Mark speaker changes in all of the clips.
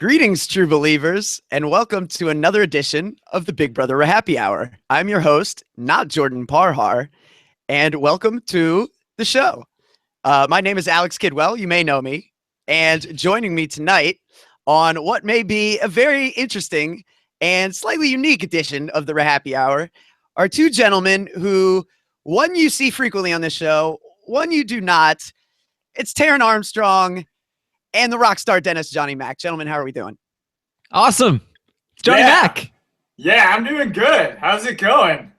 Speaker 1: Greetings, true believers, and welcome to another edition of the Big Brother RHAPpy Hour. I'm your host, not Jordan Parhar, and welcome to the show. My name is Alex Kidwell. You may know me. And joining me tonight on what may be a very interesting and slightly unique edition of the RHAPpy Hour are two gentlemen who, one you see frequently on this show, one you do not. It's Taran Armstrong and the rock star Dennis Johnny Mac. Gentlemen, how are we doing?
Speaker 2: Awesome. It's Johnny Mac.
Speaker 3: Yeah, I'm doing good. How's it going?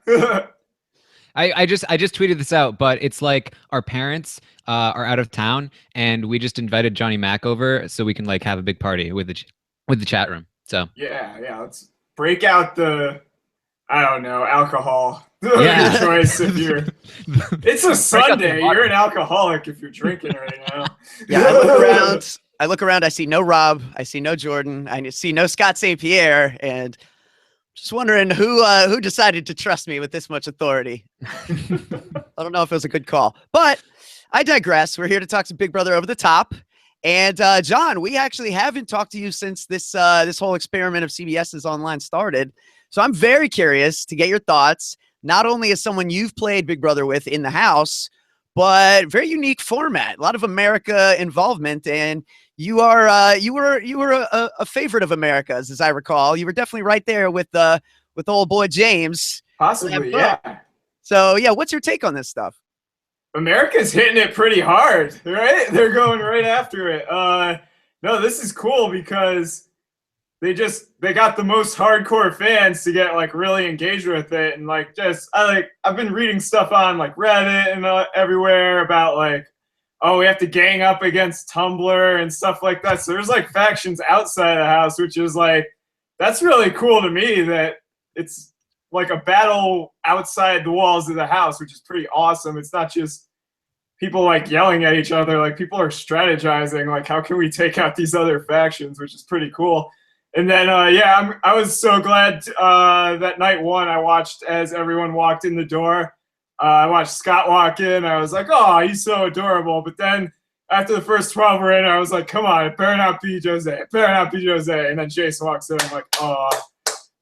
Speaker 2: I just tweeted this out, but it's like our parents are out of town and we just invited Johnny Mac over so we can like have a big party with the chat room. So
Speaker 3: yeah, let's break out the alcohol.
Speaker 2: Yeah.
Speaker 3: Your choice if you're it's a Sunday. You're an alcoholic if you're drinking right now.
Speaker 1: Yeah, I look around, I see no Rob, I see no Jordan, I see no Scott St. Pierre, and just wondering who decided to trust me with this much authority. I don't know if it was a good call, but I digress. We're here to talk to Big Brother Over the Top. And John, we actually haven't talked to you since this whole experiment of CBS's online started. So I'm very curious to get your thoughts, not only as someone you've played Big Brother with in the house, but very unique format, a lot of America involvement. And you were a favorite of America's, as I recall. You were definitely right there with old boy James.
Speaker 3: Possibly, yeah.
Speaker 1: So yeah, what's your take on this stuff?
Speaker 3: America's hitting it pretty hard, right? They're going right after it. No, this is cool because they got the most hardcore fans to get like really engaged with it, and like I've been reading stuff on like Reddit and everywhere about like, oh, we have to gang up against Tumblr and stuff like that. So there's like factions outside the house, which is like, that's really cool to me that it's like a battle outside the walls of the house, which is pretty awesome. It's not just people like yelling at each other, like people are strategizing, like how can we take out these other factions, which is pretty cool. And then, I was so glad that night one, I watched as everyone walked in the door. I watched Scott walk in. I was like, oh, he's so adorable. But then after the first 12 were in, I was like, come on, it better not be Jose. It better not be Jose. And then Jason walks in. I'm like, oh,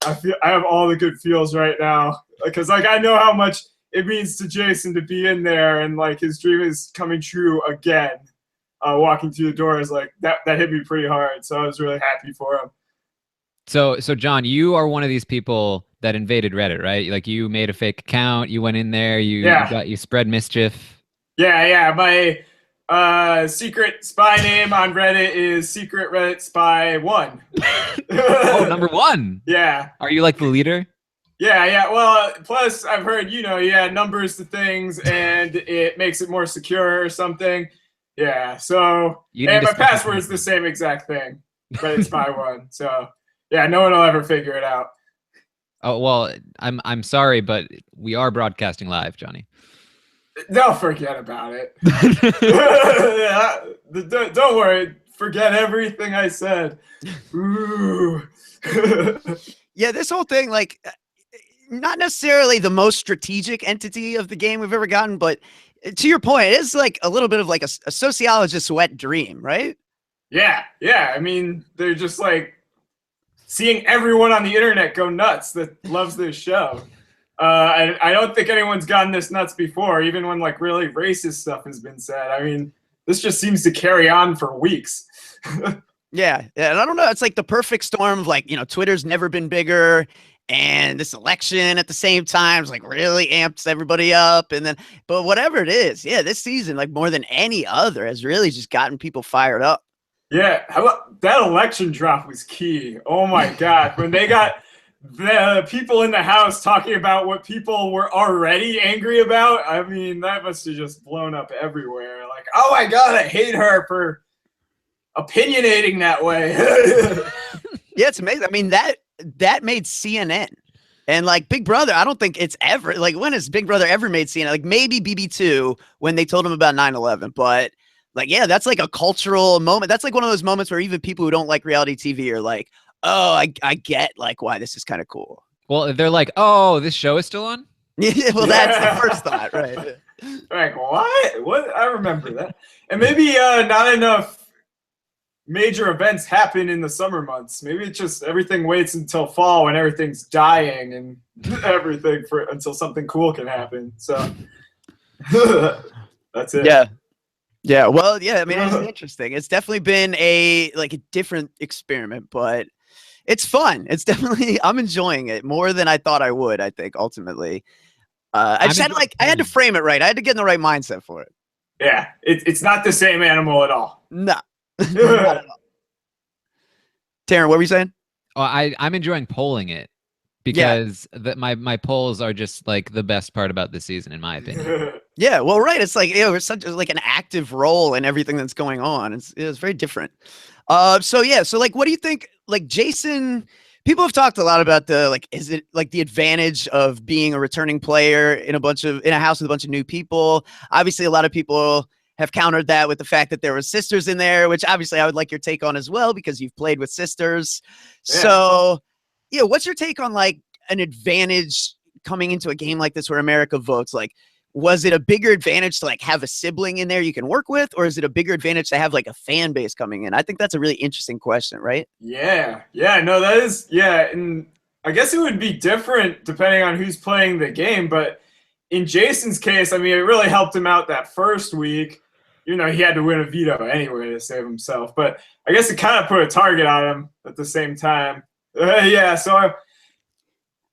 Speaker 3: I have all the good feels right now. Because like I know how much it means to Jason to be in there. And like his dream is coming true again. Walking through the doors, like that hit me pretty hard. So I was really happy for him.
Speaker 2: So John, you are one of these people that invaded Reddit, right? Like you made a fake account, you went in there, you spread mischief.
Speaker 3: Yeah. My secret spy name on Reddit is Secret Reddit Spy 1.
Speaker 2: Oh, number 1.
Speaker 3: Yeah.
Speaker 2: Are you like the leader?
Speaker 3: Yeah. Well, plus I've heard, you add numbers to things and it makes it more secure or something. Yeah. So and my password is the same exact thing. Reddit Spy 1. So yeah, no one will ever figure it out.
Speaker 2: Oh well, I'm sorry, but we are broadcasting live, Johnny.
Speaker 3: They'll forget about it. Don't worry. Forget everything I said. Ooh.
Speaker 1: Yeah, this whole thing, like, not necessarily the most strategic entity of the game we've ever gotten, but to your point, it is like a little bit of like a sociologist's wet dream, right?
Speaker 3: Yeah. I mean, they're just like seeing everyone on the internet go nuts that loves this show. I don't think anyone's gotten this nuts before, even when like really racist stuff has been said. I mean, this just seems to carry on for weeks.
Speaker 1: Yeah, and I don't know. It's like the perfect storm of like, Twitter's never been bigger, and this election at the same time is like really amps everybody up. And then, but whatever it is, yeah, this season, like more than any other, has really just gotten people fired up.
Speaker 3: Yeah, that election drop was key. Oh my God. When they got the people in the house talking about what people were already angry about, I mean, that must have just blown up everywhere. Like, oh my God, I hate her for opinionating that way.
Speaker 1: Yeah, it's amazing. I mean, that made CNN. And like Big Brother, I don't think it's ever, like, when has Big Brother ever made CNN? Like maybe BB2 when they told him about 9/11, but like, yeah, that's like a cultural moment. That's like one of those moments where even people who don't like reality TV are like, oh, I get like why this is kind of cool.
Speaker 2: Well, they're like, oh, this show is still on?
Speaker 1: Yeah, well, that's the first thought, right?
Speaker 3: Like, what? I remember that. And maybe not enough major events happen in the summer months. Maybe it's just everything waits until fall when everything's dying and everything until something cool can happen. So that's it.
Speaker 1: Yeah. Yeah. Well, yeah, I mean, it's interesting. It's definitely been a different experiment, but it's fun. It's definitely, I'm enjoying it more than I thought I would, I think, ultimately. I just had I had to frame it right. I had to get in the right mindset for it.
Speaker 3: Yeah. It's not the same animal at all.
Speaker 1: No. Not at all. Taran, what were you saying?
Speaker 2: Oh, I'm enjoying polling it because my polls are just like the best part about this season, in my opinion.
Speaker 1: Yeah, well, right. It's like, it's such like an active role in everything that's going on. It's very different. So like, what do you think? Like, Jason, people have talked a lot about is it like the advantage of being a returning player in a house with a bunch of new people? Obviously, a lot of people have countered that with the fact that there were sisters in there, which obviously I would like your take on as well, because you've played with sisters. Yeah. So, what's your take on like an advantage coming into a game like this where America votes? Like, was it a bigger advantage to like have a sibling in there you can work with, or is it a bigger advantage to have like a fan base coming in? I think that's a really interesting question, right?
Speaker 3: Yeah. No, that is, and I guess it would be different depending on who's playing the game, but in Jason's case, I mean, it really helped him out that first week. He had to win a veto anyway to save himself, but I guess it kind of put a target on him at the same time. So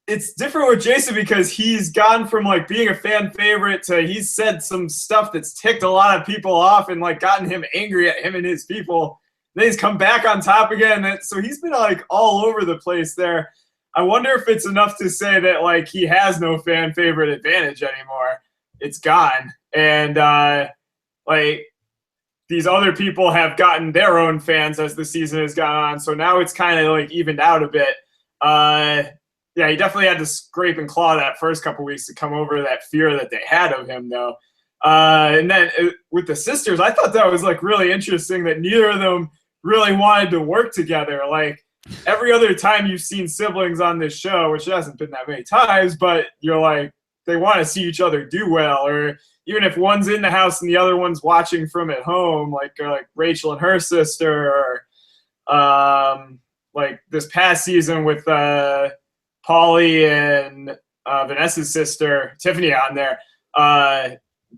Speaker 3: it's different with Jason because he's gone from like being a fan favorite to he's said some stuff that's ticked a lot of people off and like gotten him angry at him and his people. Then he's come back on top again. So he's been like all over the place there. I wonder if it's enough to say that like he has no fan favorite advantage anymore. It's gone. And like these other people have gotten their own fans as the season has gone on. So now it's kind of like evened out a bit. Yeah, he definitely had to scrape and claw that first couple weeks to come over that fear that they had of him, though. And then with the sisters, I thought that was like really interesting that neither of them really wanted to work together. Like every other time you've seen siblings on this show, which hasn't been that many times, but you're like, they want to see each other do well. Or even if one's in the house and the other one's watching from at home, like Rachel and her sister, or like this past season with Polly and Vanessa's sister, Tiffany, on there.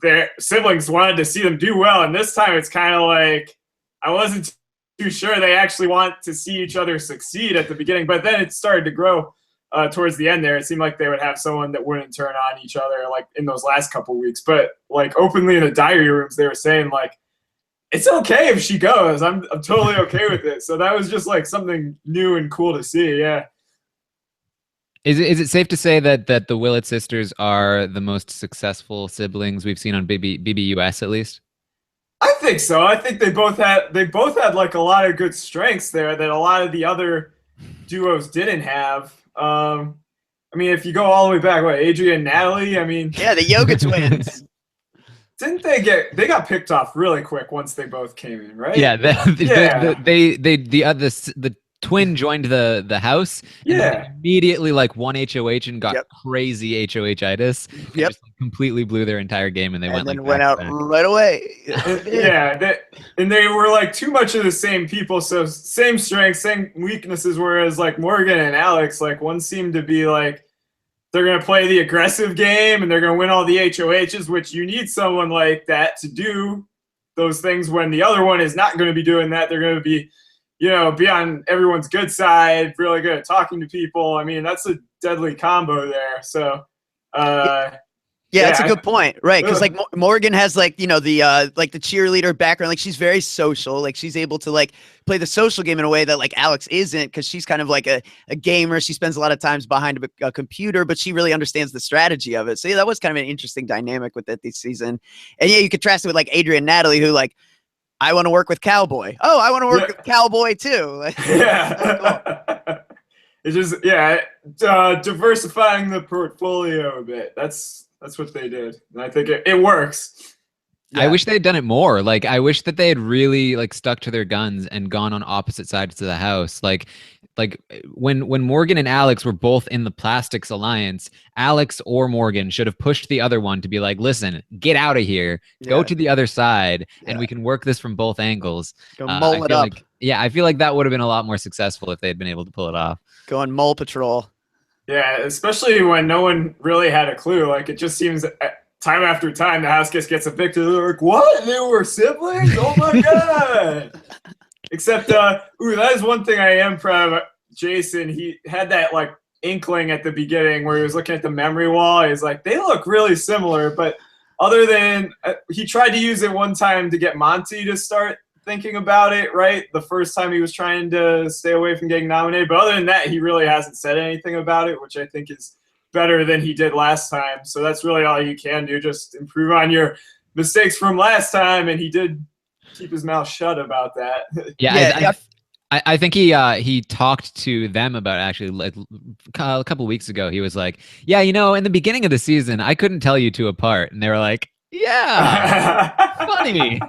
Speaker 3: Their siblings wanted to see them do well, and this time it's kind of like I wasn't too sure they actually want to see each other succeed at the beginning, but then it started to grow towards the end there. It seemed like they would have someone that wouldn't turn on each other like in those last couple weeks, but like openly in the diary rooms they were saying like, it's okay if she goes. I'm totally okay with it. So that was just like something new and cool to see. Yeah.
Speaker 2: Is it safe to say that the Willett sisters are the most successful siblings we've seen on BBUS at least?
Speaker 3: I think so. I think they both had like a lot of good strengths there that a lot of the other duos didn't have. I mean, if you go all the way back, Adrian and Natalie, I mean,
Speaker 1: yeah, the yoga twins.
Speaker 3: Didn't they got picked off really quick once they both came in, right?
Speaker 2: Yeah, the twin joined the house. And then immediately like won HOH and got crazy HOH-itis.
Speaker 1: Yep.
Speaker 2: Just completely blew their entire game, and they went
Speaker 1: out right away.
Speaker 3: And they were like too much of the same people, so same strengths, same weaknesses. Whereas like Morgan and Alex, like one seemed to be like they're gonna play the aggressive game and they're gonna win all the HOHs, which you need someone like that to do those things when the other one is not going to be doing that. They're going to be, be on everyone's good side, really good at talking to people. I mean, that's a deadly combo there. So,
Speaker 1: yeah, that's a good point, right? Because like Morgan has like the like the cheerleader background, like she's very social, like she's able to like play the social game in a way that like Alex isn't, because she's kind of like a gamer. She spends a lot of times behind a computer, but she really understands the strategy of it. So yeah, that was kind of an interesting dynamic with it this season. And yeah, you contrast it with like Adrian and Natalie, who like, I want to work with Cowboy. Oh, I want to work with Cowboy too.
Speaker 3: Yeah. It's just diversifying the portfolio a bit. That's what they did, and I think it works.
Speaker 2: I wish they had done it more. Like, I wish that they had really like stuck to their guns and gone on opposite sides of the house. Like when Morgan and Alex were both in the Plastics Alliance, Alex or Morgan should have pushed the other one to be like, listen, get out of here, go to the other side, and we can work this from both angles.
Speaker 1: Go mole it up.
Speaker 2: I feel like that would have been a lot more successful if they had been able to pull it off.
Speaker 1: Go on mole patrol. Yeah,
Speaker 3: especially when no one really had a clue. Like, it just seems time after time the house guest gets evicted. They're like, what? They were siblings? Oh my god! Except, that is one thing I am proud of Jason. He had that like inkling at the beginning where he was looking at the memory wall. He's like, they look really similar, but other than he tried to use it one time to get Monty to start thinking about it, right? The first time he was trying to stay away from getting nominated. But other than that, he really hasn't said anything about it, which I think is better than he did last time. So that's really all you can do. Just improve on your mistakes from last time. And he did keep his mouth shut about that.
Speaker 2: I think he talked to them about it actually like a couple weeks ago. He was like, yeah, in the beginning of the season, I couldn't tell you two apart. And they were like, yeah, funny.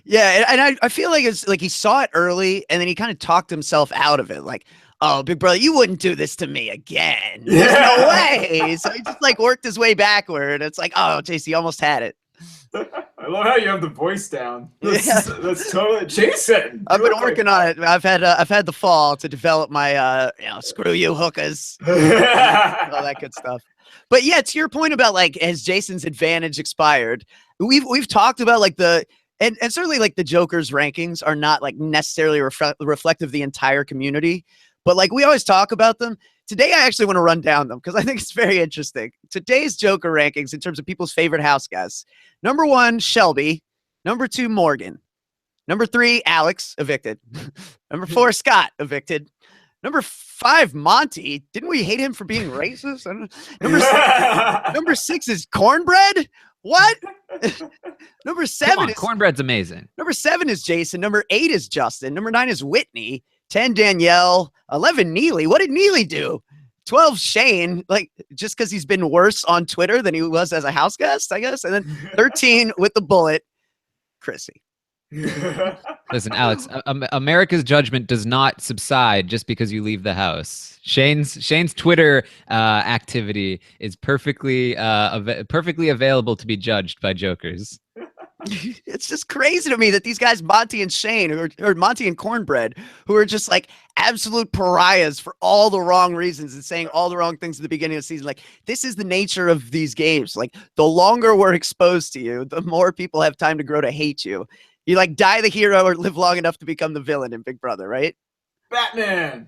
Speaker 1: Yeah, and I feel like it's like he saw it early, and then he kind of talked himself out of it. Like, oh, big brother, you wouldn't do this to me again. There's no way. So he just like worked his way backward. It's like, oh, JC almost had it.
Speaker 3: I love how you have the voice down. That's totally Jason.
Speaker 1: I've been working on it. I've had the fall to develop my screw you hookers, all that good stuff. But yeah, to your point about like, has Jason's advantage expired? We've talked about like and certainly like the Joker's rankings are not like necessarily reflective of the entire community, but like we always talk about them. Today, I actually want to run down them because I think it's very interesting. Today's Joker rankings in terms of people's favorite house guests. Number 1, Shelby. Number 2, Morgan. Number 3, Alex, evicted. Number 4, Scott, evicted. Number 5, Monty. Didn't we hate him for being racist? Number 6 is Cornbread. What? Number 7 is
Speaker 2: Cornbread's amazing.
Speaker 1: Number 7 is Jason. Number 8 is Justin. Number 9 is Whitney. 10, Danielle. 11, Neely. What did Neely do? 12, Shane. Like, just because he's been worse on Twitter than he was as a house guest, I guess. And then 13 with the bullet, Chrissy.
Speaker 2: Listen, Alex, America's judgment does not subside just because you leave the house. Shane's Twitter activity is perfectly available to be judged by jokers.
Speaker 1: It's just crazy to me that these guys, Monty and Shane, or Monty and Cornbread, who are just like absolute pariahs for all the wrong reasons and saying all the wrong things at the beginning of the season. Like, this is the nature of these games. Like, the longer we're exposed to you, the more people have time to grow to hate you. You like die the hero or live long enough to become the villain in Big Brother, right?
Speaker 3: Batman.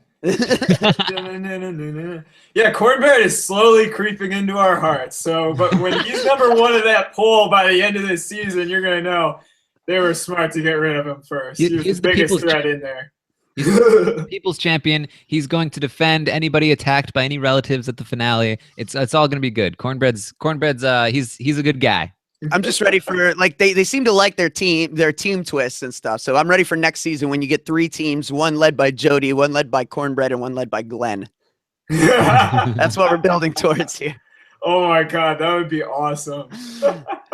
Speaker 3: Yeah, Cornbread is slowly creeping into our hearts. So, but when he's number 1 of that poll by the end of this season, you're gonna know they were smart to get rid of him first. He was the biggest threat in there.
Speaker 2: He's the people's champion. He's going to defend anybody attacked by any relatives at the finale. It's all gonna be good. Cornbread's he's a good guy.
Speaker 1: I'm just ready for like they seem to like their team twists and stuff. So I'm ready for next season when you get 3 teams, one led by Jody, one led by Cornbread, and one led by Glenn. That's what we're building towards here.
Speaker 3: Oh my god, that would be awesome.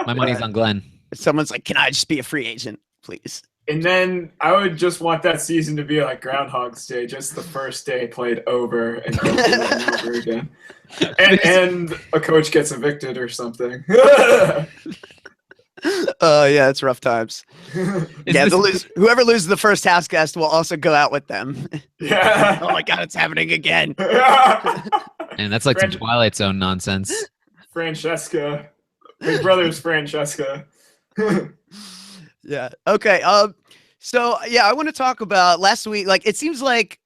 Speaker 2: My money's on Glenn.
Speaker 1: Someone's like, can I just be a free agent, please?
Speaker 3: And then I would just want that season to be like Groundhog's Day, just the first day played over and over again. And a coach gets evicted or something.
Speaker 1: Yeah, it's rough times. Yeah, whoever loses the first house guest will also go out with them.
Speaker 3: Yeah.
Speaker 1: Oh my god, it's happening again.
Speaker 2: And that's like some Twilight Zone nonsense.
Speaker 3: Francesca. Big Brother's Francesca.
Speaker 1: Yeah. Okay. So yeah, I want to talk about last week. Like, it seems like,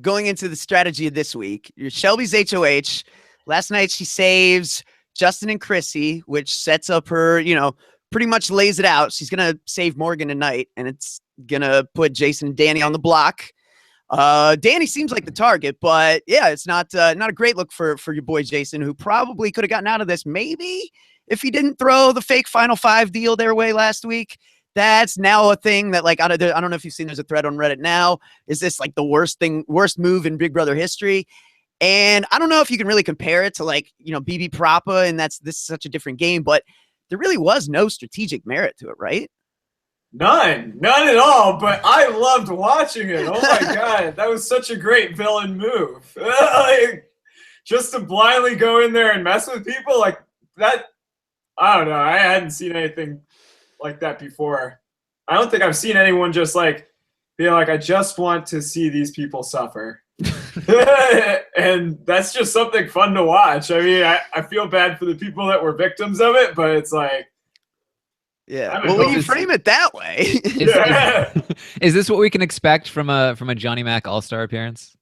Speaker 1: going into the strategy of this week, Shelby's HOH. Last night she saves Justin and Chrissy, which sets up her, pretty much lays it out. She's gonna save Morgan tonight, and it's gonna put Jason and Danny on the block. Danny seems like the target, but yeah, it's not a great look for your boy Jason, who probably could have gotten out of this maybe if he didn't throw the fake Final 5 deal their way last week. That's now a thing that, like, I don't know if you've seen, there's a thread on Reddit now. Is this like the worst move in Big Brother history? And I don't know if you can really compare it to like, BB Prappa, and this is such a different game, but there really was no strategic merit to it, right?
Speaker 3: None at all. But I loved watching it. Oh my god, that was such a great villain move. Like, just to blindly go in there and mess with people like that. I don't know. I hadn't seen anything like that before. I don't think I've seen anyone just like being like, I just want to see these people suffer. And that's just something fun to watch. I mean, I feel bad for the people that were victims of it, but it's like,
Speaker 1: yeah. Well, when you frame it that way,
Speaker 2: is this what we can expect from a Johnny Mac All-Star appearance?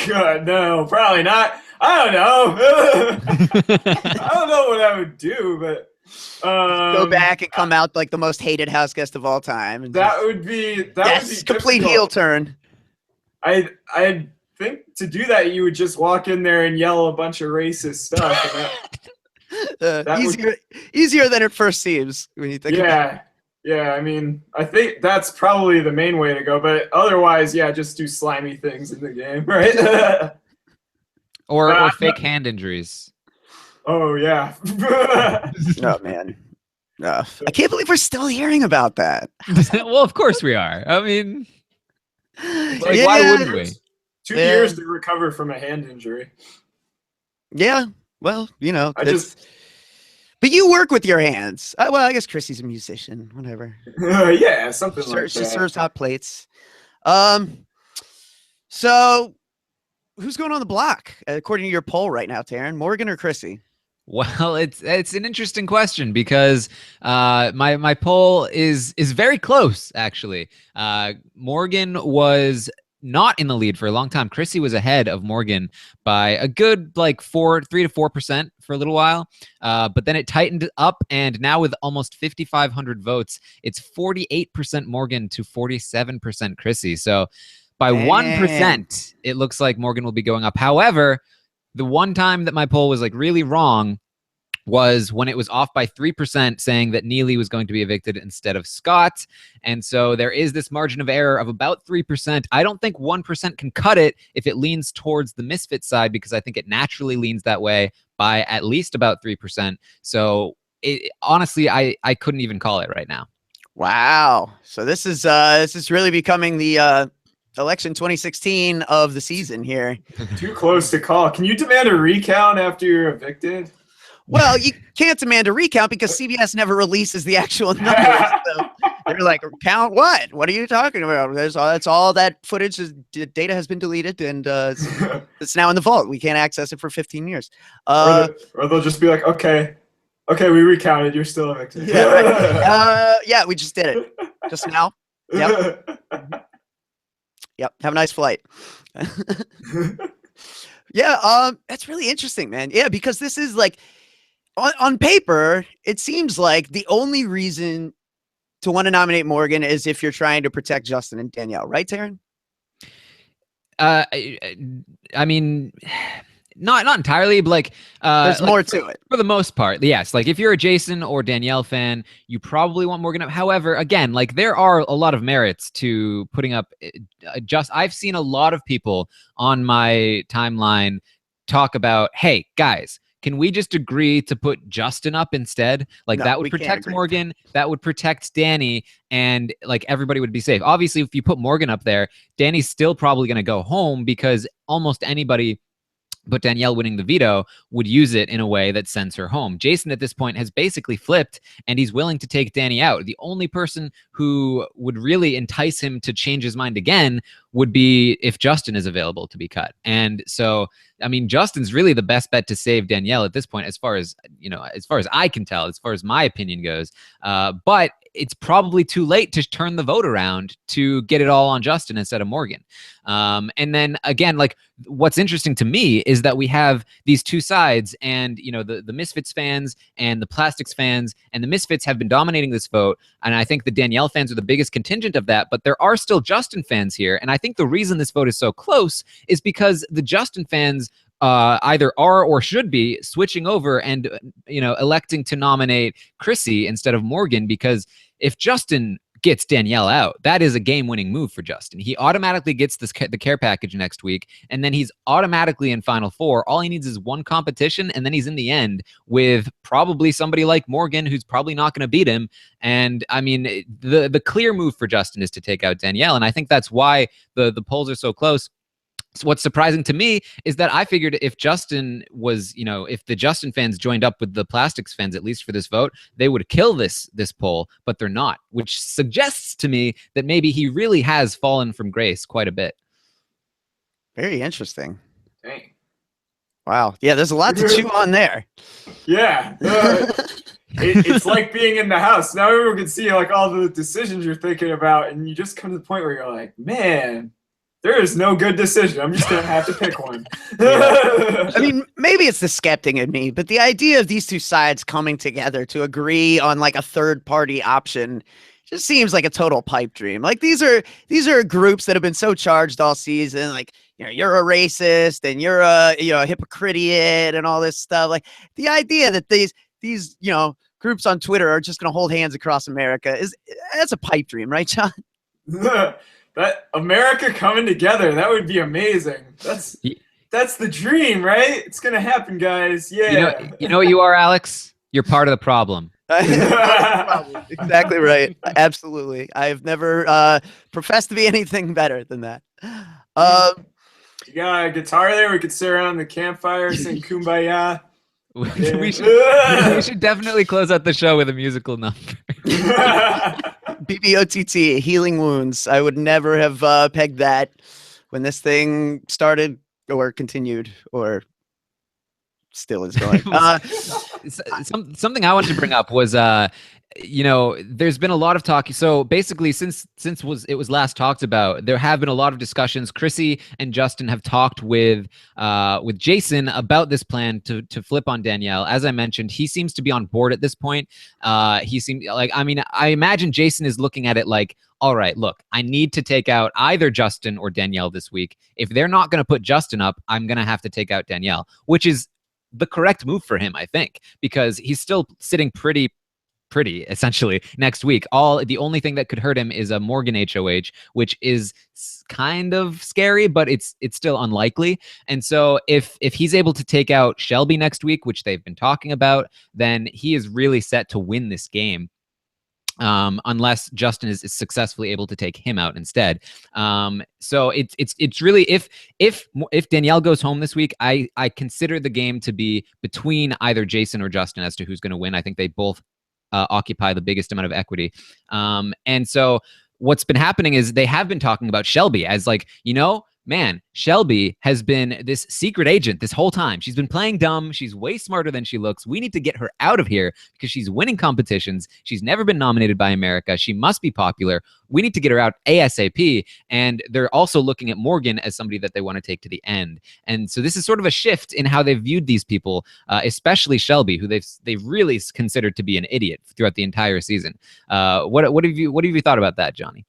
Speaker 3: No, probably not. I don't know. I don't know what I would do, but
Speaker 1: go back and come out like the most hated house guest of all time. And
Speaker 3: that would be
Speaker 1: complete
Speaker 3: difficult. Heel turn. I think to do that, you would just walk in there and yell a bunch of racist stuff. And
Speaker 1: easier than it first seems when you think.
Speaker 3: Yeah. I mean, I think that's probably the main way to go. But otherwise, yeah, just do slimy things in the game, right?
Speaker 2: or fake hand injuries.
Speaker 3: Oh yeah.
Speaker 1: Oh man. I can't believe we're still hearing about that.
Speaker 2: Well, of course we are. I mean, like, why wouldn't we?
Speaker 3: 2 years to recover from a hand injury.
Speaker 1: Yeah. Well, you know, but you work with your hands. Well, I guess Chrissy's a musician, whatever.
Speaker 3: Yeah, something like that.
Speaker 1: She serves hot plates. So who's going on the block according to your poll right now, Taran? Morgan or Chrissy?
Speaker 2: Well, it's an interesting question because my poll is very close, actually. Morgan was not in the lead for a long time. Chrissy was ahead of Morgan by a good 3 to 4% for a little while. But then it tightened up, and now with almost 5,500 votes, it's 48% Morgan to 47% Chrissy. So by 1%, it looks like Morgan will be going up. However, the one time that my poll was really wrong was when it was off by 3% saying that Neely was going to be evicted instead of Scott. And so there is this margin of error of about 3%. I don't think 1% can cut it if it leans towards the misfit side, because I think it naturally leans that way by at least about 3%. So honestly, I couldn't even call it right now.
Speaker 1: Wow. So this is really becoming the election 2016 of the season here.
Speaker 3: Too close to call. Can you demand a recount after you're evicted?
Speaker 1: Well, you can't demand a recount because CBS never releases the actual numbers. So they're like, count what? What are you talking about? That's all that footage data has been deleted, and it's now in the vault. We can't access it for 15 years.
Speaker 3: Or they'll just be like, okay, we recounted. You're still evicted.
Speaker 1: Yeah, right. Yeah, we just did it just now. Yep. Yep. Have a nice flight. Yeah. That's really interesting, man. Yeah, because this is on paper, it seems like the only reason to want to nominate Morgan is if you're trying to protect Justin and Danielle, right, Taran?
Speaker 2: I mean, not entirely, but
Speaker 1: there's more to it
Speaker 2: for the most part. Yes, if you're a Jason or Danielle fan, you probably want Morgan up. However, again, there are a lot of merits to putting up. I've seen a lot of people on my timeline talk about, hey guys, can we just agree to put Justin up instead? No, that would protect Morgan, that would protect Danny, and everybody would be safe. Obviously, if you put Morgan up there, Danny's still probably going to go home because almost anybody but Danielle winning the veto would use it in a way that sends her home. Jason at this point has basically flipped, and he's willing to take Danny out. The only person who would really entice him to change his mind again would be if Justin is available to be cut. And so, I mean, Justin's really the best bet to save Danielle at this point, as far as I can tell, as far as my opinion goes. But it's probably too late to turn the vote around to get it all on Justin instead of Morgan. And then again, what's interesting to me is that we have these two sides, and the Misfits fans and the Plastics fans, and the Misfits have been dominating this vote. And I think the Danielle fans are the biggest contingent of that, but there are still Justin fans here. And I think the reason this vote is so close is because the Justin fans either are or should be switching over and electing to nominate Chrissy instead of Morgan, because if Justin gets Danielle out. That is a game-winning move for Justin. He automatically gets the care package next week, and then he's automatically in Final Four. All he needs is one competition, and then he's in the end with probably somebody like Morgan, who's probably not going to beat him. And I mean, the clear move for Justin is to take out Danielle, and I think that's why the polls are so close. So what's surprising to me is that I figured if Justin was, if the Justin fans joined up with the Plastics fans, at least for this vote, they would kill this poll, but they're not, which suggests to me that maybe he really has fallen from grace quite a bit.
Speaker 1: Very interesting.
Speaker 3: Dang.
Speaker 1: Wow. Yeah, there's a lot to chew on there.
Speaker 3: Yeah. It's like being in the house. Now everyone can see like all the decisions you're thinking about, and you just come to the point where you're like, man, there is no good decision. I'm just going to have to pick one.
Speaker 1: Yeah. I mean, maybe it's the skeptic in me, but the idea of these two sides coming together to agree on like a third party option just seems like a total pipe dream. Like these are groups that have been so charged all season. Like, you're a racist and you're a hypocrite and all this stuff. Like the idea that these groups on Twitter are just going to hold hands across America that's a pipe dream, right, John?
Speaker 3: That America coming together, that would be amazing. That's the dream, right? It's gonna happen, guys. Yeah.
Speaker 2: You know what you are, Alex? You're part of the problem.
Speaker 1: Exactly right. Absolutely. I've never professed to be anything better than that.
Speaker 3: You got a guitar there. We could sit around the campfire, sing Kumbaya.
Speaker 2: We should definitely close out the show with a musical number.
Speaker 1: BBOTT, Healing Wounds. I would never have pegged that when this thing started or continued or still is going.
Speaker 2: Something I wanted to bring up was, there's been a lot of talk. So basically, since it was last talked about, there have been a lot of discussions. Chrissy and Justin have talked with Jason about this plan to flip on Danielle. As I mentioned, he seems to be on board at this point. He seemed like, I imagine Jason is looking at it like, all right, look, I need to take out either Justin or Danielle this week. If they're not going to put Justin up, I'm going to have to take out Danielle, which is the correct move for him, I think, because he's still sitting pretty essentially next week. The only thing that could hurt him is a Morgan HOH, which is kind of scary, but it's still unlikely. And so if he's able to take out Shelby next week, which they've been talking about, then he is really set to win this game. Unless Justin is successfully able to take him out instead. So it's really, if Danielle goes home this week, I consider the game to be between either Jason or Justin as to who's going to win. I think they both occupy the biggest amount of equity. And so what's been happening is they have been talking about Shelby as like, man, Shelby has been this secret agent this whole time. She's been playing dumb. She's way smarter than she looks. We need to get her out of here because she's winning competitions. She's never been nominated by America. She must be popular. We need to get her out ASAP. And they're also looking at Morgan as somebody that they want to take to the end. And so this is sort of a shift in how they've viewed these people, especially Shelby, who they've really considered to be an idiot throughout the entire season. What have you thought about that, Johnny?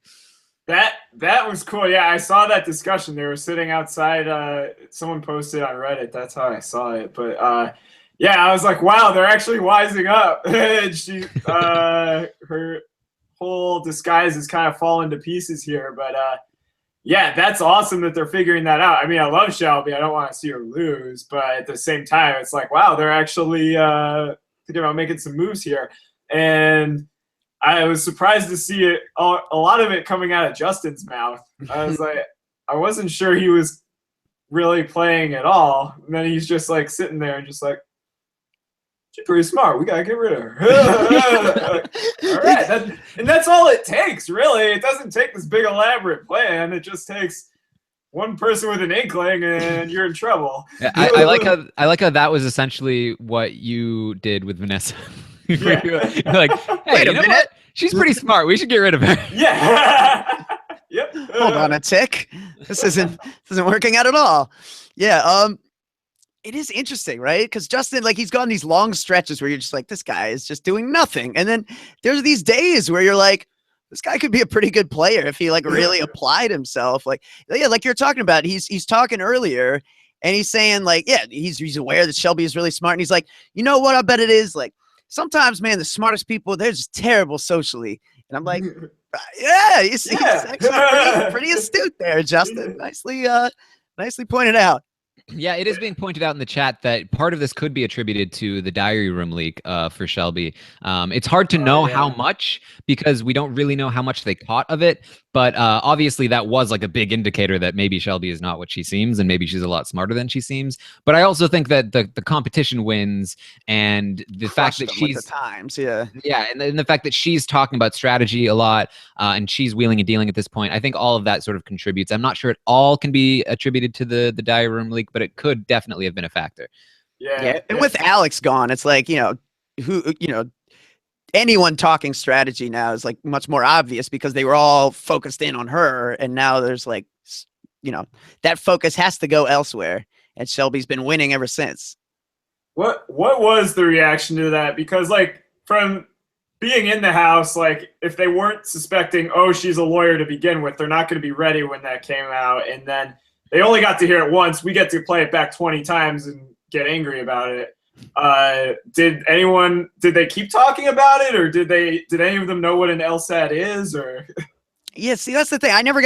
Speaker 3: That was cool. Yeah, I saw that discussion. They were sitting outside. Someone posted on Reddit. That's how I saw it. But yeah, I was like, wow, they're actually wising up. And she, her whole disguise is kind of falling to pieces here. But yeah, that's awesome that they're figuring that out. I mean, I love Shelby. I don't want to see her lose. But at the same time, it's like, wow, they're actually thinking about making some moves here. And I was surprised to see it, a lot of it coming out of Justin's mouth. I was like, I wasn't sure he was really playing at all. And then he's just like sitting there and just like, she's pretty smart. We got to get rid of her. All right. And that's all it takes, really. It doesn't take this big elaborate plan. It just takes one person with an inkling and you're in trouble.
Speaker 2: I like how that was essentially what you did with Vanessa.
Speaker 3: Yeah.
Speaker 2: You're like, hey,
Speaker 1: wait a minute.
Speaker 2: What? She's pretty smart. We should get rid of her.
Speaker 3: Yeah. Yep.
Speaker 1: Hold on a tick. This isn't working out at all. Yeah. It is interesting, right? Because Justin, like, he's gone these long stretches where you're just like, this guy is just doing nothing. And then there's these days where you're like, this guy could be a pretty good player if he like really applied himself. Like, yeah, like you're talking about, he's talking earlier and he's saying like, yeah, he's aware that Shelby is really smart. And he's like, you know what? I bet it is like, sometimes, man, the smartest people, they're just terrible socially. And I'm like, Yeah, you see,
Speaker 3: Yeah.
Speaker 1: he's actually pretty astute there, Justin. Nicely pointed out.
Speaker 2: Yeah, it is being pointed out in the chat that part of this could be attributed to the diary room leak for Shelby. It's hard to know how much because we don't really know how much they caught of it. But obviously, that was like a big indicator that maybe Shelby is not what she seems, and maybe she's a lot smarter than she seems. But I also think that the competition wins, and the fact that she's
Speaker 1: with the times,
Speaker 2: and the fact that she's talking about strategy a lot, and she's wheeling and dealing at this point. I think all of that sort of contributes. I'm not sure it all can be attributed to the diary room leak, but it could definitely have been a factor.
Speaker 1: Yeah. And with Alex gone, it's like, anyone talking strategy now is like much more obvious because they were all focused in on her. And now there's like, that focus has to go elsewhere. And Shelby's been winning ever since.
Speaker 3: What was the reaction to that? Because like from being in the house, like if they weren't suspecting, oh, she's a lawyer to begin with, they're not going to be ready when that came out. And then they only got to hear it once. We get to play it back 20 times and get angry about it. Did they keep talking about it, or did any of them know what an LSAT is, or?
Speaker 1: Yeah, see, that's the thing. I never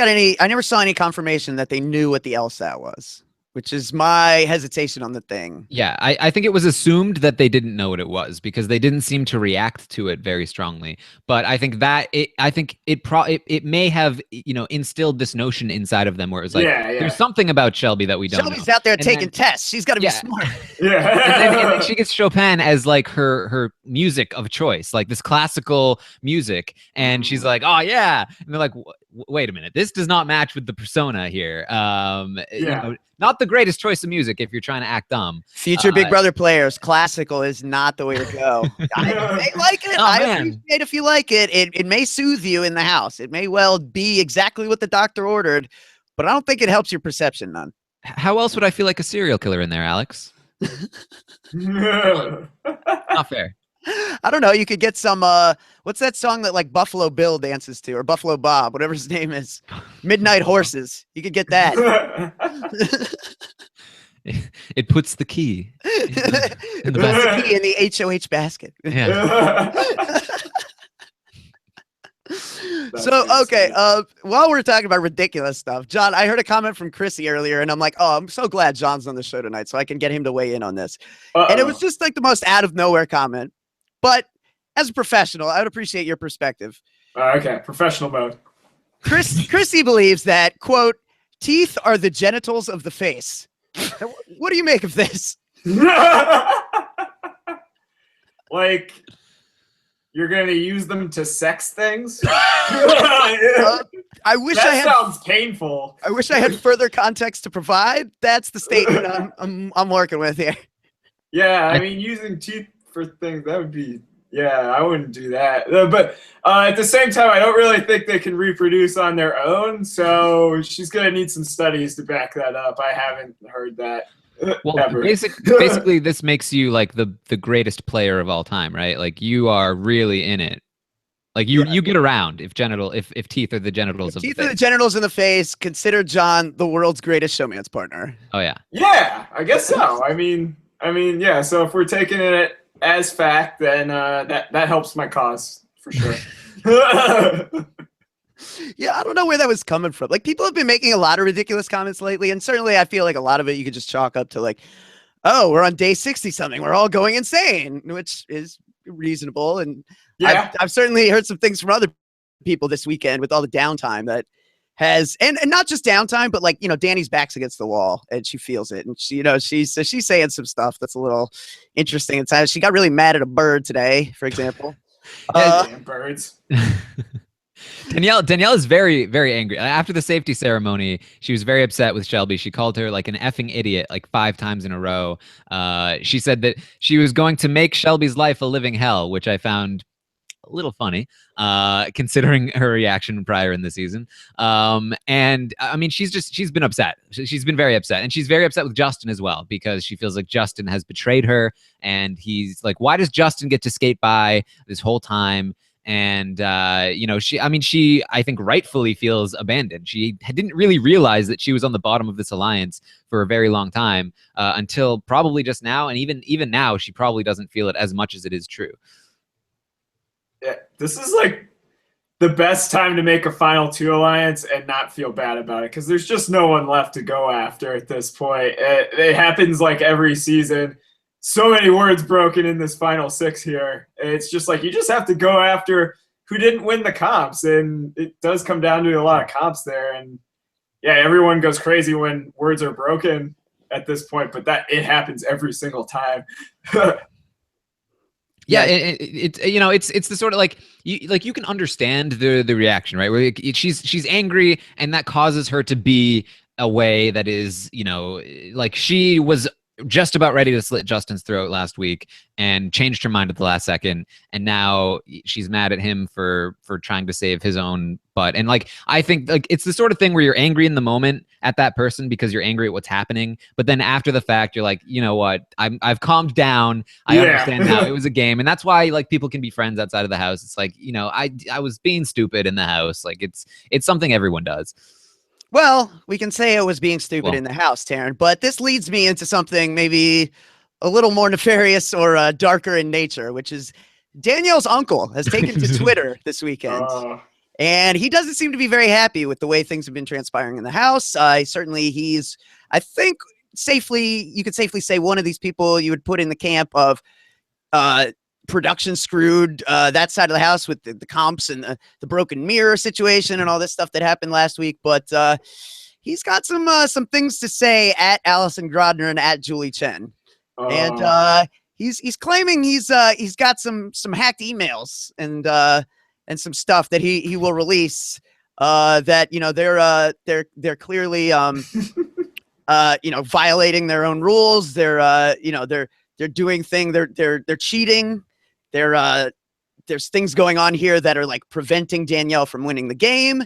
Speaker 1: saw any confirmation that they knew what the LSAT was, which is my hesitation on the thing.
Speaker 2: Yeah, I think it was assumed that they didn't know what it was because they didn't seem to react to it very strongly. But I think that it may have instilled this notion inside of them where it's like there's something about Shelby that we don't know.
Speaker 1: Shelby's out there taking tests. She's got to be smart.
Speaker 3: Yeah.
Speaker 2: and then she gets Chopin as like her music of choice, like this classical music, and she's like, oh yeah, and they're like, wait a minute, this does not match with the persona here. Not the greatest choice of music if you're trying to act dumb.
Speaker 1: Future Big Brother players, classical is not the way to go. I may like it. I appreciate if you like it. It may soothe you in the house. It may well be exactly what the doctor ordered, but I don't think it helps your perception none.
Speaker 2: How else would I feel like a serial killer in there, Alex? Not fair.
Speaker 1: I don't know. You could get some, what's that song that like Buffalo Bill dances to, or Buffalo Bob, whatever his name is? Midnight Horses. You could get that.
Speaker 2: It puts the key in the
Speaker 1: basket. Key in the HOH basket.
Speaker 2: Yeah.
Speaker 1: So, okay, while we're talking about ridiculous stuff, John, I heard a comment from Chrissy earlier, and I'm like, oh, I'm so glad John's on the show tonight so I can get him to weigh in on this. And it was just like the most out of nowhere comment. But as a professional, I would appreciate your perspective.
Speaker 3: Okay, professional mode.
Speaker 1: Chrissy believes that, quote, teeth are the genitals of the face. What do you make of this?
Speaker 3: Like, you're going to use them to sex things?
Speaker 1: I wish
Speaker 3: that sounds painful.
Speaker 1: I wish I had further context to provide. That's the statement I'm working with here.
Speaker 3: Yeah, I mean, using teeth for things, that would be, I wouldn't do that. But at the same time, I don't really think they can reproduce on their own. So she's going to need some studies to back that up. I haven't heard that.
Speaker 2: Well, basically, this makes you like the greatest player of all time, right? Like you are really in it. Like you get around if teeth are the genitals of the face.
Speaker 1: Teeth are the genitals in the face. Consider John the world's greatest showman's partner.
Speaker 2: Oh yeah.
Speaker 3: Yeah, I guess so. I mean, yeah. So if we're taking it as fact, then that helps my cause for sure.
Speaker 1: Yeah, I don't know where that was coming from. Like, people have been making a lot of ridiculous comments lately, and certainly I feel like a lot of it you could just chalk up to like, oh, we're on day 60-something. We're all going insane, which is reasonable. And I've certainly heard some things from other people this weekend with all the downtime that has, and not just downtime, but like, Danny's back's against the wall and she feels it. And she, she's saying some stuff that's a little interesting. And she got really mad at a bird today, for example.
Speaker 3: Damn birds.
Speaker 2: Danielle is very, very angry. After the safety ceremony, she was very upset with Shelby. She called her like an effing idiot like 5 times in a row. She said that she was going to make Shelby's life a living hell, which I found a little funny, considering her reaction prior in the season. And I mean, she's been upset. She's been very upset. And she's very upset with Justin as well, because she feels like Justin has betrayed her. And he's like, why does Justin get to skate by this whole time? And, she, I think rightfully feels abandoned. She didn't really realize that she was on the bottom of this alliance for a very long time, until probably just now. And even now, she probably doesn't feel it as much as it is true.
Speaker 3: Yeah, this is like the best time to make a final two alliance and not feel bad about it, because there's just no one left to go after at this point. It happens like every season. So many words broken in this final six here. It's just like you just have to go after who didn't win the comps, and it does come down to a lot of comps there. And yeah, everyone goes crazy when words are broken at this point, but it happens every single time.
Speaker 2: Yeah, it's you know, it's the sort of like you can understand the reaction, right? Where she's angry, and that causes her to be a way that is, you know, like she was just about ready to slit Justin's throat last week and changed her mind at the last second, and now she's mad at him for trying to save his own butt. And like, I think like it's the sort of thing where you're angry in the moment at that person because you're angry at what's happening, but then after the fact you're like, you know what, I've calmed down, I understand now, it was a game. And that's why like people can be friends outside of the house. It's like, you know, I was being stupid in the house. Like it's something everyone does.
Speaker 1: Well, we can say it was being stupid in the house, Taran, but this leads me into something maybe a little more nefarious or darker in nature, which is Danielle's uncle has taken to Twitter this weekend. And he doesn't seem to be very happy with the way things have been transpiring in the house. Certainly he's, I think you could safely say one of these people you would put in the camp of production screwed that side of the house with the comps and the broken mirror situation and all this stuff that happened last week. But he's got some things to say at Allison Grodner and at Julie Chen. And he's claiming he's got some hacked emails and some stuff that he will release that, you know, they're clearly you know, violating their own rules. They're you know, they're doing things, they're cheating. There's things going on here that are like preventing Danielle from winning the game.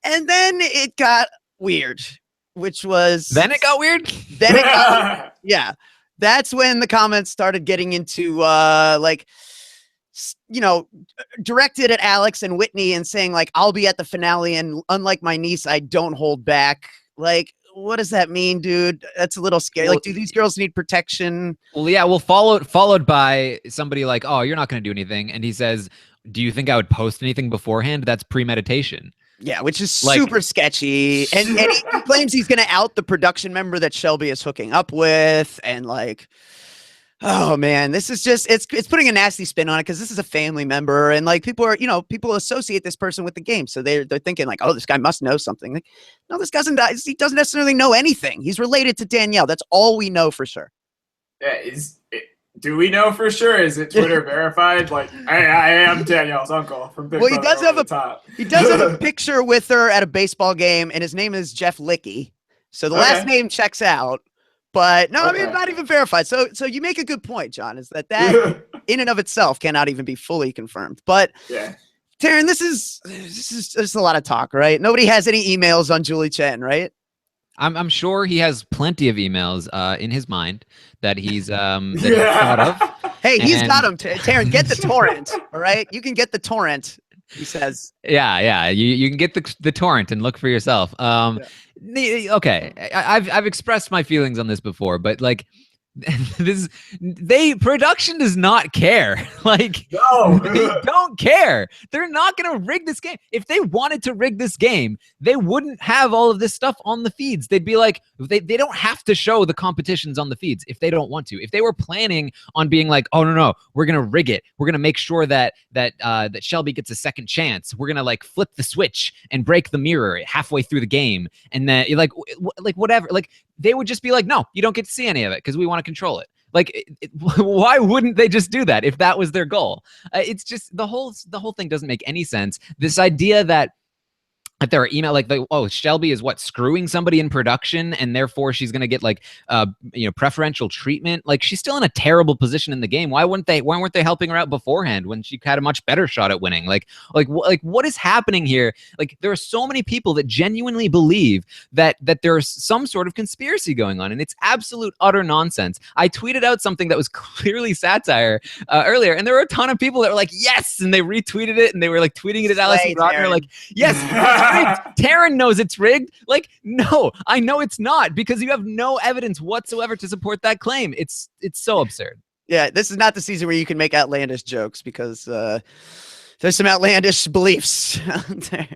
Speaker 1: And then it got weird,
Speaker 2: Then it got weird.
Speaker 1: Yeah. That's when the comments started getting into like, you know, directed at Alex and Whitney and saying like, I'll be at the finale, and unlike my niece, I don't hold back. Like, what does that mean, dude? That's a little scary. Like, do these girls need protection? Well,
Speaker 2: yeah. Well, followed by somebody like, oh, you're not going to do anything. And he says, do you think I would post anything beforehand? That's premeditation.
Speaker 1: Yeah, which is super sketchy. And he claims he's going to out the production member that Shelby is hooking up with. And like, oh man, this is just, it's putting a nasty spin on it because this is a family member. And like people associate this person with the game. So they're thinking like, oh, this guy must know something. Like, no, he doesn't necessarily know anything. He's related to Danielle. That's all we know for sure.
Speaker 3: Yeah, do we know for sure? Is it Twitter verified? Like, I am Danielle's uncle from Big Brother.
Speaker 1: He does have a picture with her at a baseball game, and his name is Jeff Licky. So the last name checks out, but no, I mean, not even verified. So you make a good point, John, is that in and of itself cannot even be fully confirmed. But
Speaker 3: yeah,
Speaker 1: Taran, this is just a lot of talk, right? Nobody has any emails on Julie Chen, right?
Speaker 2: I'm sure he has plenty of emails in his mind that he's thought of.
Speaker 1: Hey, he's got them. Taran, get the torrent. All right, you can get the torrent. He says.
Speaker 2: Yeah. You can get the torrent and look for yourself. Okay, I've expressed my feelings on this before, but like. Production does not care. Like,
Speaker 3: no.
Speaker 2: They don't care. They're not gonna rig this game. If they wanted to rig this game, they wouldn't have all of this stuff on the feeds. They'd be like, they don't have to show the competitions on the feeds if they don't want to. If they were planning on being like, oh no, we're gonna rig it, we're gonna make sure that Shelby gets a second chance, we're gonna like flip the switch and break the mirror halfway through the game, and then like whatever, like they would just be like, no, you don't get to see any of it because we want to control it. Like, why wouldn't they just do that if that was their goal? It's just the whole thing doesn't make any sense. This idea that there are email like, oh, Shelby is screwing somebody in production, and therefore she's gonna get like preferential treatment. Like, she's still in a terrible position in the game. Why weren't they helping her out beforehand when she had a much better shot at winning? Like what is happening here? Like, there are so many people that genuinely believe that there's some sort of conspiracy going on, and it's absolute utter nonsense. I tweeted out something that was clearly satire earlier, and there were a ton of people that were like, yes, and they retweeted it, and they were like tweeting it at Alison Grodner, like, yes. Taran knows it's rigged. Like, no, I know it's not, because you have no evidence whatsoever to support that claim. It's so absurd.
Speaker 1: Yeah, this is not the season where you can make outlandish jokes because There's some outlandish beliefs out there.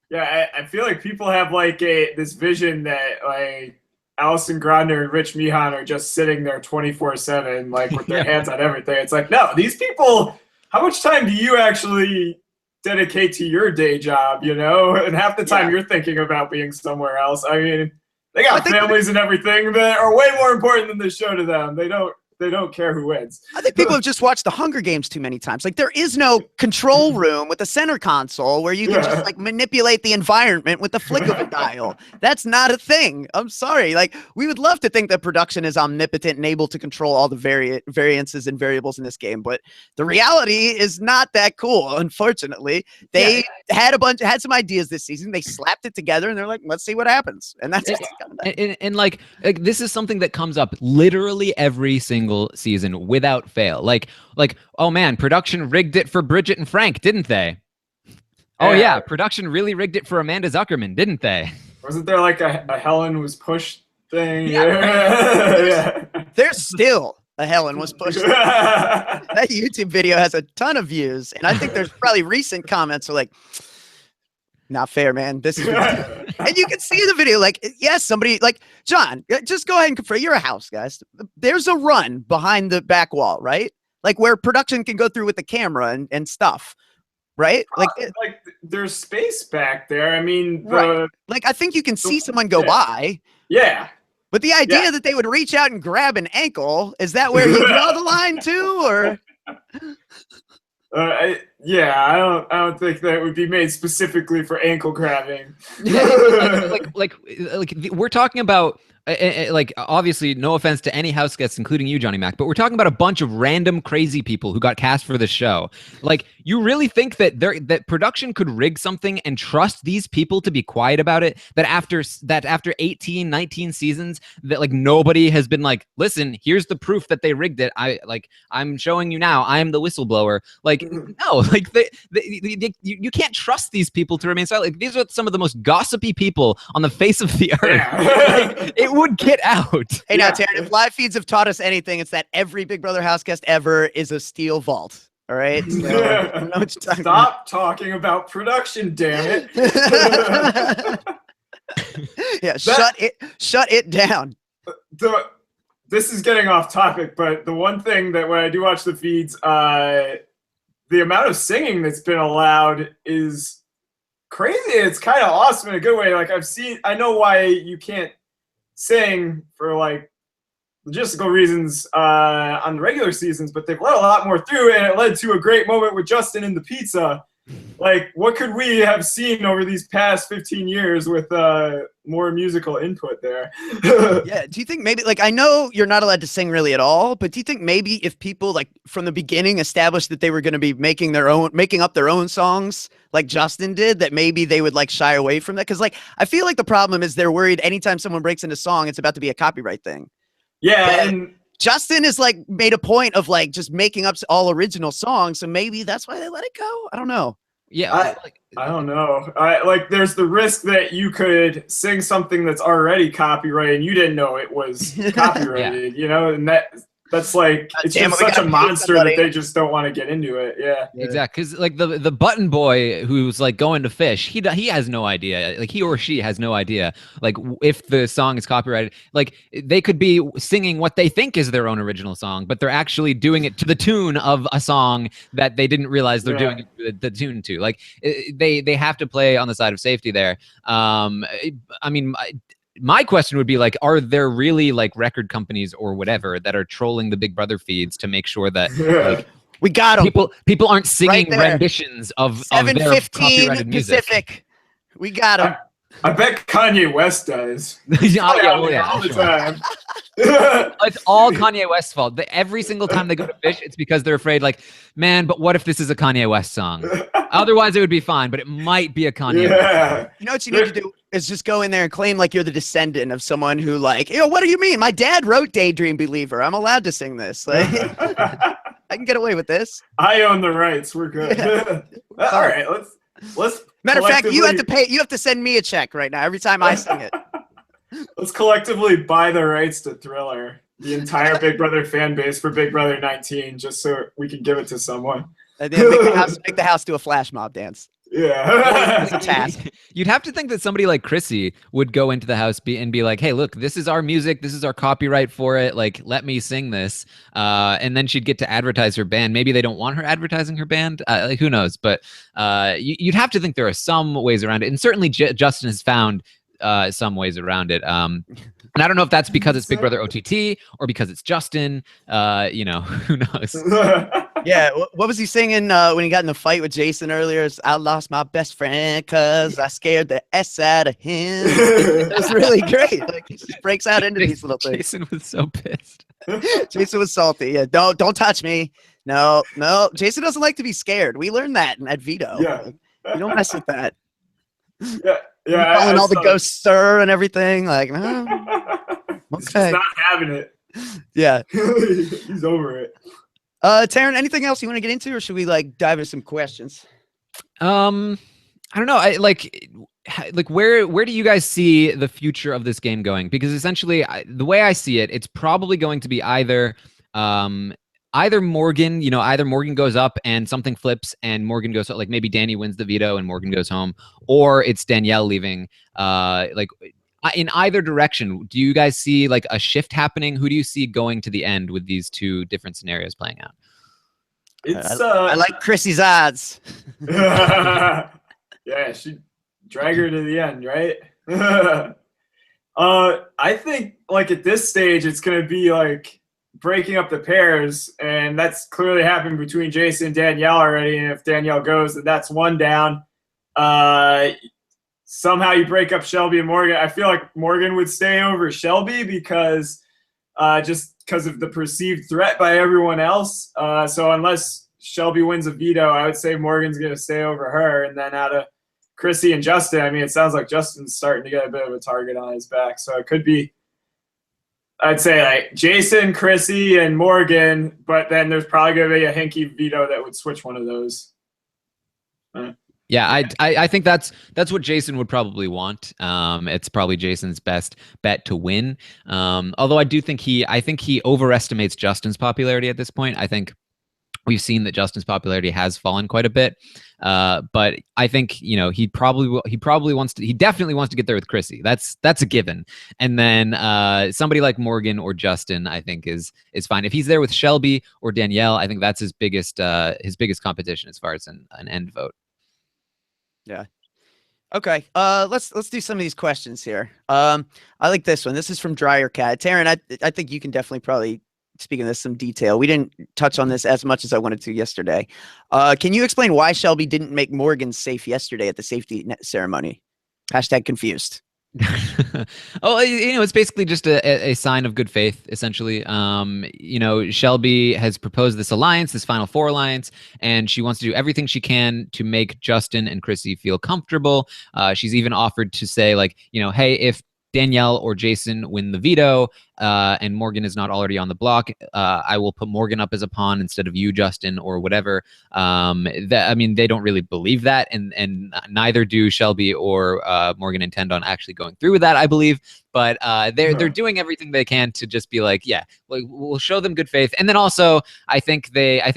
Speaker 3: Yeah, I feel like people have like this vision that like Allison Grandner and Rich Mihan are just sitting there 24/7, like with their hands on everything. It's like, no, these people, how much time do you actually dedicate to your day job, you know? And half the time you're thinking about being somewhere else. I mean, they got families and everything that are way more important than this show to them. They don't care who wins.
Speaker 1: I think people have just watched the Hunger Games too many times. Like, there is no control room with a center console where you can just like manipulate the environment with the flick of a dial. That's not a thing. I'm sorry. Like, we would love to think that production is omnipotent and able to control all the variances and variables in this game, but the reality is not that cool. Unfortunately, they had some ideas this season. They slapped it together and they're like, let's see what happens. And that's it.
Speaker 2: And like this is something that comes up literally every single season without fail. Like, oh man, production rigged it for Bridget and Frank, didn't they? Oh yeah, production really rigged it for Amanda Zuckerman, didn't they?
Speaker 3: Wasn't there like a Helen was pushed thing?
Speaker 1: There's still a Helen was pushed. That YouTube video has a ton of views, and I think there's probably recent comments are like, not fair, man. This is ridiculous. And you can see in the video, like, yes, somebody like John, just go ahead and confirm. You're a house guest. There's a run behind the back wall, right? Like where production can go through with the camera and stuff, right? Like
Speaker 3: there's space back there. I mean,
Speaker 1: like I think you can see someone go by.
Speaker 3: Yeah.
Speaker 1: But the idea that they would reach out and grab an ankle, is that where you draw the line too, or?
Speaker 3: I don't think that would be made specifically for ankle grabbing.
Speaker 2: like we're talking about like, obviously, no offense to any house guests, including you, Johnny Mac, but we're talking about a bunch of random crazy people who got cast for this show. Like, you really think that that production could rig something and trust these people to be quiet about it? That after 18, 19 seasons, that like nobody has been like, listen, here's the proof that they rigged it. I'm showing you now. I am the whistleblower. Like, no, like you can't trust these people to remain silent. Like, these are some of the most gossipy people on the face of the earth. Like, it would get out.
Speaker 1: Hey, now, Taran, if live feeds have taught us anything, it's that every Big Brother house guest ever is a steel vault. All right. So,
Speaker 3: Stop talking about production, damn it.
Speaker 1: Shut it down.
Speaker 3: This is getting off topic, but the one thing that when I do watch the feeds, the amount of singing that's been allowed is crazy. It's kind of awesome in a good way. Like, I know why you can't sing for like logistical reasons on the regular seasons, but they've let a lot more through, and it led to a great moment with Justin in the pizza. Like, what could we have seen over these past 15 years with more musical input there?
Speaker 1: Yeah. Do you think maybe, like, I know you're not allowed to sing really at all, but do you think maybe if people like from the beginning established that they were going to be making up their own songs like Justin did, that maybe they would like shy away from that? Because like, I feel like the problem is they're worried anytime someone breaks into song, it's about to be a copyright thing.
Speaker 3: Yeah. And
Speaker 1: Justin is like made a point of like just making up all original songs, so maybe that's why they let it go. I don't know.
Speaker 2: Yeah,
Speaker 3: I don't know. There's the risk that you could sing something that's already copyrighted and you didn't know it was copyrighted. You know, and that's like, it's just such a monster that they just don't want to get into it. Yeah,
Speaker 2: exactly. Because like the button boy who's like going to fish, he has no idea. Like, he or she has no idea. Like, if the song is copyrighted, like they could be singing what they think is their own original song, but they're actually doing it to the tune of a song that they didn't realize they're doing the tune to. Like, they have to play on the side of safety there. I mean, my question would be like, are there really like record companies or whatever that are trolling the Big Brother feeds to make sure that like,
Speaker 1: we got them?
Speaker 2: People aren't singing renditions of their copyrighted music.
Speaker 1: Pacific. We got them.
Speaker 3: I bet Kanye West does.
Speaker 2: All the time. It's all Kanye West's fault. Every single time they go to fish, it's because they're afraid, like, man, but what if this is a Kanye West song? Otherwise, it would be fine, but it might be a Kanye West song.
Speaker 1: You know what you need to do is just go in there and claim like you're the descendant of someone who, like, what do you mean? My dad wrote Daydream Believer. I'm allowed to sing this. Like, I can get away with this.
Speaker 3: I own the rights. We're good. All right, let's.
Speaker 1: Matter of fact, you have to pay. You have to send me a check right now every time I sing it.
Speaker 3: Let's collectively buy the rights to Thriller, the entire Big Brother fan base for Big Brother 19, just so we can give it to someone.
Speaker 1: Make the house do a flash mob dance.
Speaker 3: Yeah.
Speaker 1: It's a task.
Speaker 2: You'd have to think that somebody like Chrissy would go into the house and be like, hey, look, this is our music. This is our copyright for it. Like, let me sing this. And then she'd get to advertise her band. Maybe they don't want her advertising her band. Like, who knows? But you'd have to think there are some ways around it. And certainly Justin has found some ways around it. And I don't know if that's because it's Big Brother OTT or because it's Justin. Who knows?
Speaker 1: Yeah, what was he singing when he got in the fight with Jason earlier? I lost my best friend because I scared the S out of him. It was really great. Like, he just breaks out into these little things.
Speaker 2: Jason was so pissed.
Speaker 1: Jason was salty. Yeah, don't touch me. No. Jason doesn't like to be scared. We learned that at Veto.
Speaker 3: Yeah.
Speaker 1: You don't mess with that.
Speaker 3: Yeah.
Speaker 1: Calling all the ghosts sir and everything. Like, no.
Speaker 3: He's
Speaker 1: Okay.
Speaker 3: just not having it.
Speaker 1: Yeah.
Speaker 3: He's over it.
Speaker 1: Taran, anything else you want to get into, or should we like dive into some questions?
Speaker 2: I don't know. Like where do you guys see the future of this game going? Because essentially, the way I see it, it's probably going to be either Morgan, either Morgan goes up and something flips and Morgan goes, like maybe Danny wins the veto and Morgan goes home, or it's Danielle leaving. In either direction, do you guys see like a shift happening? Who do you see going to the end with these two different scenarios playing out?
Speaker 1: I like Chrissy's odds.
Speaker 3: Yeah, she drag her to the end, right? I think like at this stage, it's gonna be like breaking up the pairs, and that's clearly happened between Jason and Danielle already. And if Danielle goes, then that's one down. Somehow you break up Shelby and Morgan. I feel like Morgan would stay over Shelby because just because of the perceived threat by everyone else. So unless Shelby wins a veto, I would say Morgan's going to stay over her. And then out of Chrissy and Justin, I mean, it sounds like Justin's starting to get a bit of a target on his back. So it could be, I'd say like Jason, Chrissy, and Morgan, but then there's probably going to be a hinky veto that would switch one of those.
Speaker 2: Yeah, I think that's what Jason would probably want. It's probably Jason's best bet to win. Although I think he overestimates Justin's popularity at this point. I think we've seen that Justin's popularity has fallen quite a bit. But I think he definitely wants to get there with Chrissy. That's a given. And then somebody like Morgan or Justin, I think is fine. If he's there with Shelby or Danielle, I think that's his biggest competition as far as an end vote.
Speaker 1: Yeah. Okay. Let's do some of these questions here. I like this one. This is from Dryer Cat. Taran, I think you can definitely probably speak of this some detail. We didn't touch on this as much as I wanted to yesterday. Can you explain why Shelby didn't make Morgan safe yesterday at the safety net ceremony? #confused.
Speaker 2: Oh, it's basically just a sign of good faith, essentially. Shelby has proposed this alliance, this Final Four alliance, and she wants to do everything she can to make Justin and Chrissy feel comfortable. She's even offered to say, like, hey, if Danielle or Jason win the veto and Morgan is not already on the block, I will put Morgan up as a pawn instead of you, Justin, or whatever. They don't really believe that, and neither do Shelby or Morgan intend on actually going through with that, I believe. But they're doing everything they can to just be like, yeah, we'll show them good faith. And then also, I think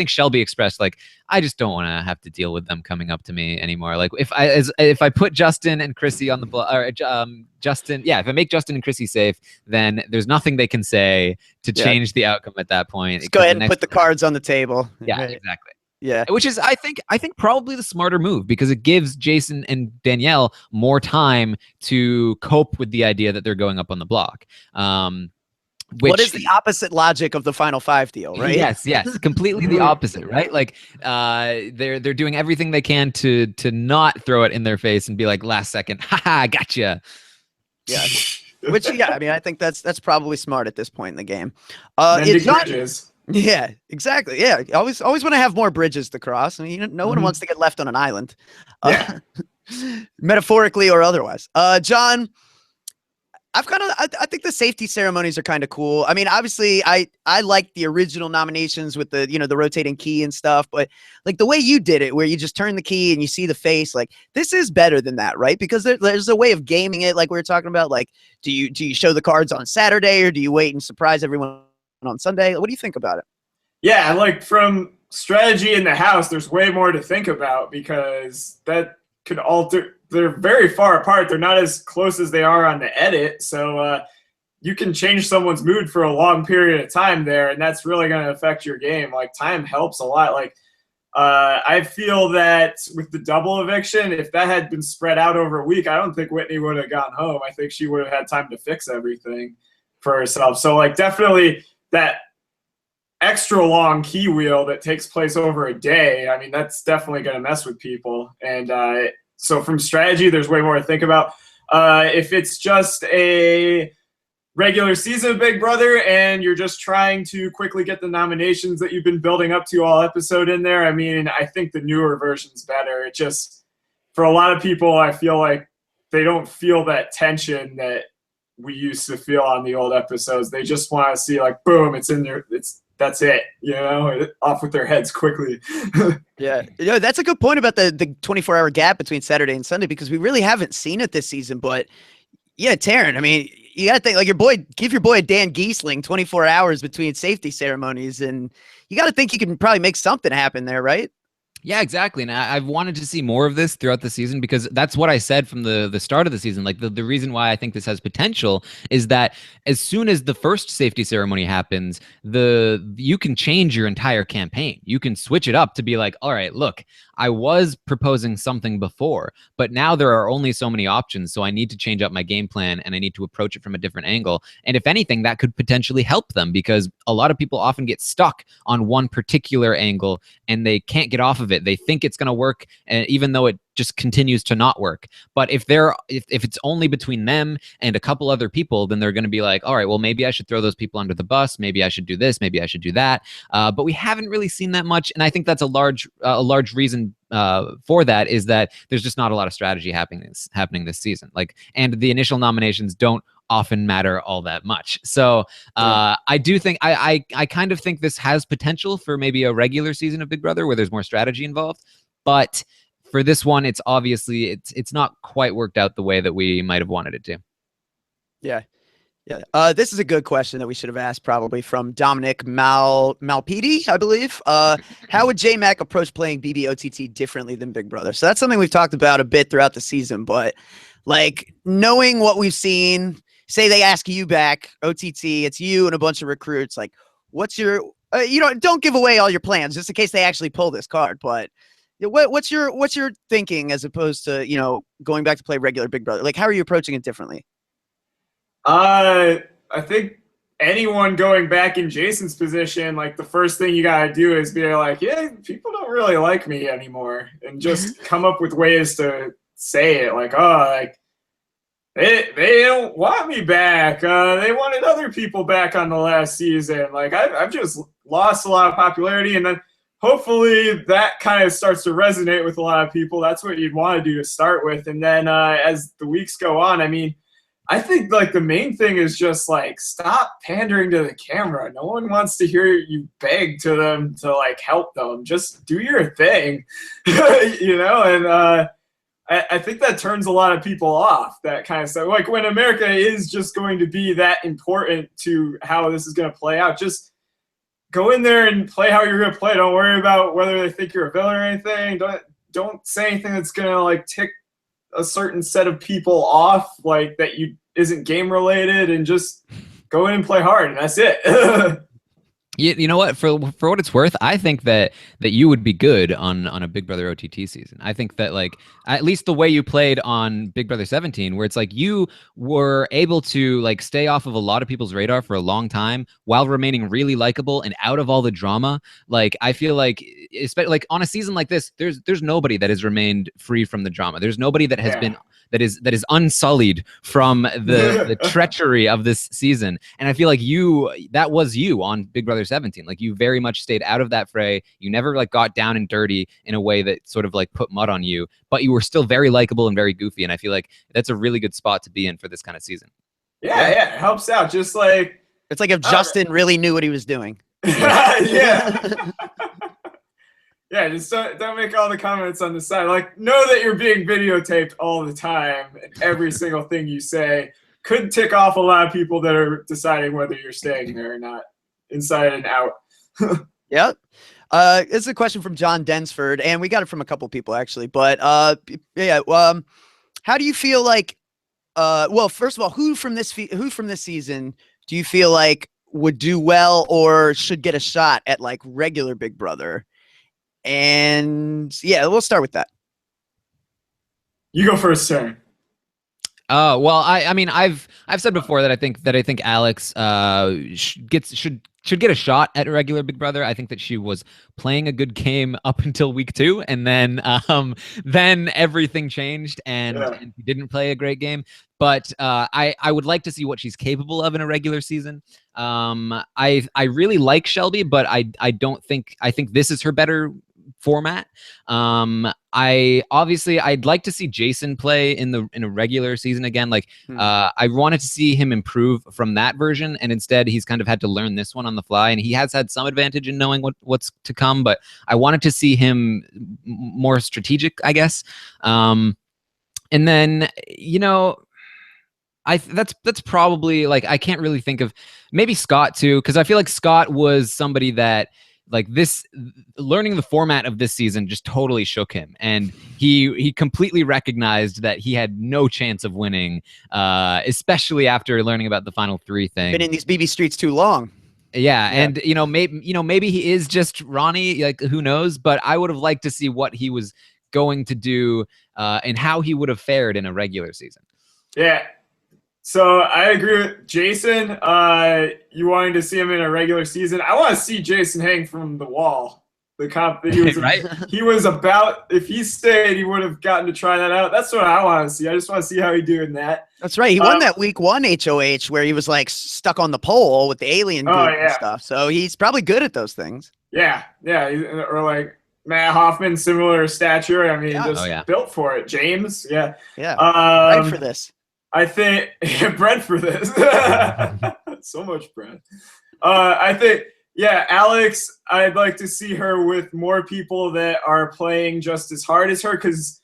Speaker 2: Shelby expressed, like, I just don't want to have to deal with them coming up to me anymore. Like, if I put Justin and Chrissy on the block, or if I make Justin and Chrissy safe, then there's nothing they can say to change the outcome at that point.
Speaker 1: Just go ahead and put the cards on the table.
Speaker 2: Yeah, exactly.
Speaker 1: Yeah,
Speaker 2: which is I think probably the smarter move, because it gives Jason and Danielle more time to cope with the idea that they're going up on the block.
Speaker 1: What is the opposite logic of the Final Five deal, right?
Speaker 2: Yes, completely the opposite, right? Like they're doing everything they can to not throw it in their face and be like, last second, haha, gotcha.
Speaker 1: Yeah. Which, I think that's probably smart at this point in the game. Yeah, exactly. Yeah, always want to have more bridges to cross. I mean, no one wants to get left on an island, metaphorically or otherwise. John, I think the safety ceremonies are kind of cool. I mean, obviously, I like the original nominations with the the rotating key and stuff, but like the way you did it, where you just turn the key and you see the face, like this is better than that, right? Because there's a way of gaming it, like we were talking about. Like, do you show the cards on Saturday, or do you wait and surprise everyone on Sunday? What do you think about it?
Speaker 3: Yeah, like from strategy in the house, there's way more to think about because that could alter. They're very far apart. They're not as close as they are on the edit. So you can change someone's mood for a long period of time there, and that's really going to affect your game. Like, time helps a lot. Like, I feel that with the double eviction, if that had been spread out over a week, I don't think Whitney would have gone home. I think she would have had time to fix everything for herself. So, like, definitely that extra long key wheel that takes place over a day, I mean, that's definitely going to mess with people. And so from strategy, there's way more to think about. If it's just a regular season of Big Brother and you're just trying to quickly get the nominations that you've been building up to all episode in there, I mean, I think the newer version's better. It just, for a lot of people, I feel like they don't feel that tension that we used to feel on the old episodes. They just want to see, like, boom, it's in there, that's it, you know, off with their heads quickly.
Speaker 1: Yeah, you know, that's a good point about the 24-hour gap between Saturday and Sunday, because we really haven't seen it this season. But yeah, Taran, I mean, you got to think, like, give your boy Dan Giesling 24 hours between safety ceremonies, and you got to think you can probably make something happen there, right?
Speaker 2: Yeah, exactly. And I've wanted to see more of this throughout the season, because that's what I said from the start of the season. Like, the reason why I think this has potential is that as soon as the first safety ceremony happens, you can change your entire campaign. You can switch it up to be like, all right, look, I was proposing something before, but now there are only so many options. So I need to change up my game plan, and I need to approach it from a different angle. And if anything, that could potentially help them, because a lot of people often get stuck on one particular angle and they can't get off of it. They think it's going to work, even though it just continues to not work. But if it's only between them and a couple other people, then they're going to be like, all right, well, maybe I should throw those people under the bus. Maybe I should do this. Maybe I should do that. But we haven't really seen that much. And I think that's a large reason for that, is that there's just not a lot of strategy happening this season. Like, and the initial nominations don't often matter all that much. So I do think I kind of think this has potential for maybe a regular season of Big Brother where there's more strategy involved. But for this one, it's obviously it's not quite worked out the way that we might have wanted it to.
Speaker 1: Yeah. This is a good question that we should have asked, probably from Dominic Malpidi, I believe. How would J-Mac approach playing BBOTT differently than Big Brother? So that's something we've talked about a bit throughout the season, but like, knowing what we've seen, say they ask you back, OTT, it's you and a bunch of recruits, like, what's your, don't give away all your plans just in case they actually pull this card, but what's your thinking as opposed to, going back to play regular Big Brother? Like, how are you approaching it differently?
Speaker 3: I think anyone going back in Jason's position, like, the first thing you gotta do is be like, yeah, people don't really like me anymore, and just come up with ways to say it, like, oh, like, they don't want me back. They wanted other people back on the last season. Like, I've just lost a lot of popularity, and then hopefully that kind of starts to resonate with a lot of people. That's what you'd want to do to start with. And then as the weeks go on, I mean, I think, like, the main thing is just, like, stop pandering to the camera. No one wants to hear you beg to them to, like, help them. Just do your thing, and I think that turns a lot of people off, that kind of stuff. Like, when America is just going to be that important to how this is going to play out, just go in there and play how you're going to play. Don't worry about whether they think you're a villain or anything. Don't say anything that's going to, like, tick a certain set of people off, like, that isn't game related, and just go in and play hard, and that's it.
Speaker 2: You know what? For what it's worth, I think that you would be good on a Big Brother OTT season. I think that, like, at least the way you played on Big Brother 17, where it's like you were able to, like, stay off of a lot of people's radar for a long time while remaining really likable and out of all the drama. Like, I feel like, especially like on a season like this, there's nobody that has remained free from the drama. There's nobody that has been that is unsullied from the treachery of this season. And I feel like that was you on Big Brother 17. Like, you very much stayed out of that fray. You never, like, got down and dirty in a way that sort of, like, put mud on you, but you were still very likable and very goofy. And I feel like that's a really good spot to be in for this kind of season.
Speaker 3: Yeah, it helps out. Just like,
Speaker 1: it's like if Justin really knew what he was doing.
Speaker 3: Yeah. Yeah, just don't make all the comments on the side. Like, know that you're being videotaped all the time, and every single thing you say could tick off a lot of people that are deciding whether you're staying there or not, inside and out.
Speaker 1: Yep. It's a question from John Densford, and we got it from a couple people actually. But yeah, how do you feel like? Well, first of all, who from this season do you feel like would do well or should get a shot at like regular Big Brother? And yeah, we'll start with that.
Speaker 3: You go first, Taran.
Speaker 2: Well, I mean, I've said before that I think Alex should get a shot at regular Big Brother. I think that she was playing a good game up until week 2, and then everything changed, and she didn't play a great game. But I would like to see what she's capable of in a regular season. I really like Shelby, but I think this is her better format. I'd like to see Jason play in a regular season again. Like I wanted to see him improve from that version, and instead he's kind of had to learn this one on the fly, and he has had some advantage in knowing what's to come, but I wanted to see him more strategic, I guess. And then, you know, that's probably, like, I can't really think of, maybe Scott too, because I feel like Scott was somebody that, like, this learning the format of this season just totally shook him, and he completely recognized that he had no chance of winning, especially after learning about the final 3 thing.
Speaker 1: Been in these BB streets too long.
Speaker 2: Yeah, and maybe he is just Ronnie, like, who knows? But I would have liked to see what he was going to do and how he would have fared in a regular season.
Speaker 3: Yeah. So I agree with Jason. You wanted to see him in a regular season. I want to see Jason hang from the wall. The comp that he was
Speaker 2: right?
Speaker 3: He was about, if he stayed, he would have gotten to try that out. That's what I want to see. I just want to see how he do in that.
Speaker 1: That's right. He won that week 1 HOH where he was like stuck on the pole with the alien group and stuff. So he's probably good at those things.
Speaker 3: Yeah. Or like Matt Hoffman, similar stature. I mean, built for it. James,
Speaker 1: Yeah. Right for this.
Speaker 3: I think bread for this. So much bread. I think, Alex, I'd like to see her with more people that are playing just as hard as her, because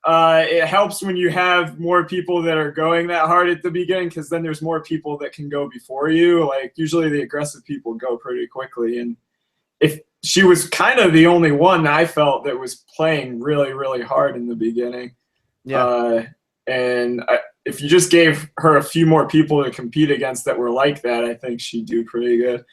Speaker 3: it helps when you have more people that are going that hard at the beginning, because then there's more people that can go before you. Like, usually the aggressive people go pretty quickly. And if she was kind of the only one I felt that was playing really, really hard in the beginning. Yeah. If you just gave her a few more people to compete against that were like that, I think she'd do pretty good.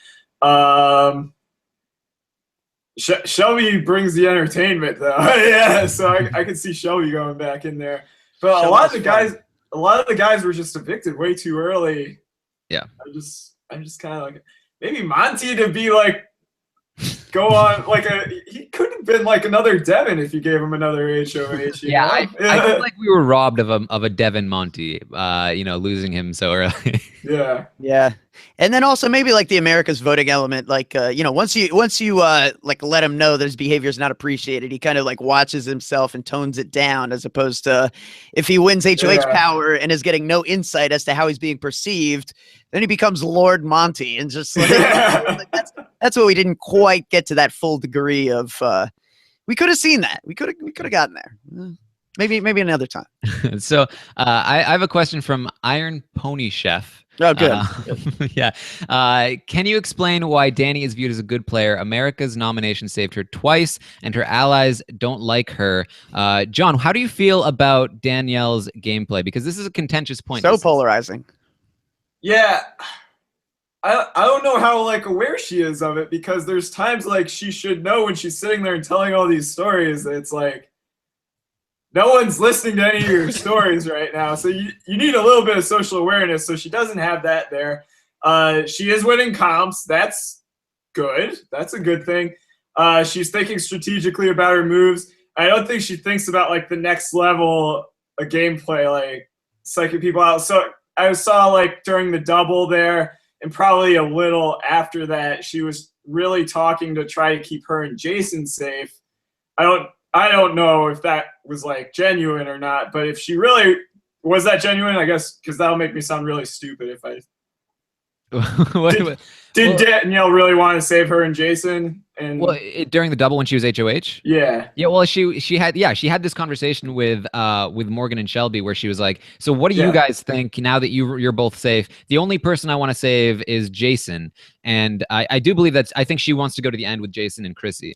Speaker 3: Shelby brings the entertainment, though. Yeah, so I could see Shelby going back in there. But a lot of the guys were just evicted way too early.
Speaker 2: Yeah.
Speaker 3: I'm just kind of like, maybe Monty to be like, go on, like, he could have been like another Devin if you gave him another HOH.
Speaker 2: Yeah, I feel like we were robbed of a Devin Monty, losing him so early.
Speaker 1: Yeah. And then also maybe like the America's voting element, like, once you like let him know that his behavior is not appreciated, he kind of like watches himself and tones it down, as opposed to if he wins HOH power and is getting no insight as to how he's being perceived, then he becomes Lord Monty and just like, that's what we didn't quite get to that full degree of. We could have seen that. We could have gotten there. Maybe another time.
Speaker 2: So I have a question from Iron Pony Chef.
Speaker 1: Oh, good.
Speaker 2: Yeah. Can you explain why Danny is viewed as a good player? America's nomination saved her twice, and her allies don't like her. John, how do you feel about Danielle's gameplay? Because this is a contentious point.
Speaker 1: So polarizing.
Speaker 3: Yeah. I don't know how, like, aware she is of it, because there's times, like, she should know when she's sitting there and telling all these stories that it's like, no one's listening to any of your stories right now. So you need a little bit of social awareness. So she doesn't have that there. She is winning comps. That's good. That's a good thing. She's thinking strategically about her moves. I don't think she thinks about, like, the next level of gameplay, like psyching people out. So I saw, like, during the double there, and probably a little after that, she was really talking to try to keep her and Jason safe. I don't know if that was, like, genuine or not, but if she really was that genuine, I guess, because that'll make me sound really stupid if I. Did Danielle really want to save her and Jason? And
Speaker 2: well, during the double when she was HOH.
Speaker 3: yeah.
Speaker 2: Well, she had this conversation with Morgan and Shelby where she was like, so what do you guys think now that you're both safe? The only person I want to save is Jason, and I do believe I think she wants to go to the end with Jason and Chrissy.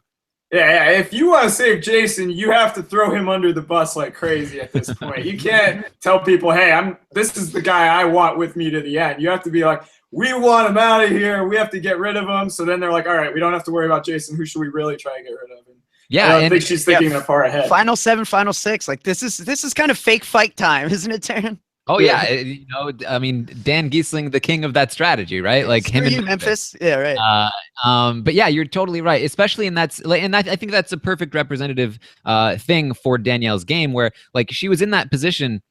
Speaker 3: Yeah, if you want to save Jason, you have to throw him under the bus like crazy at this point. You can't tell people, hey, this is the guy I want with me to the end. You have to be like, we want him out of here. We have to get rid of him. So then they're like, all right, we don't have to worry about Jason. Who should we really try to get rid of? And
Speaker 2: yeah,
Speaker 3: I don't think she's thinking that far ahead.
Speaker 1: Final 7, final 6. Like this is kind of fake fight time, isn't it, Taran?
Speaker 2: Oh yeah, I mean, Dan Giesling, the king of that strategy, right? Like him in
Speaker 1: Memphis. Yeah, right.
Speaker 2: But yeah, you're totally right. Especially I think that's a perfect representative thing for Danielle's game, where like she was in that position.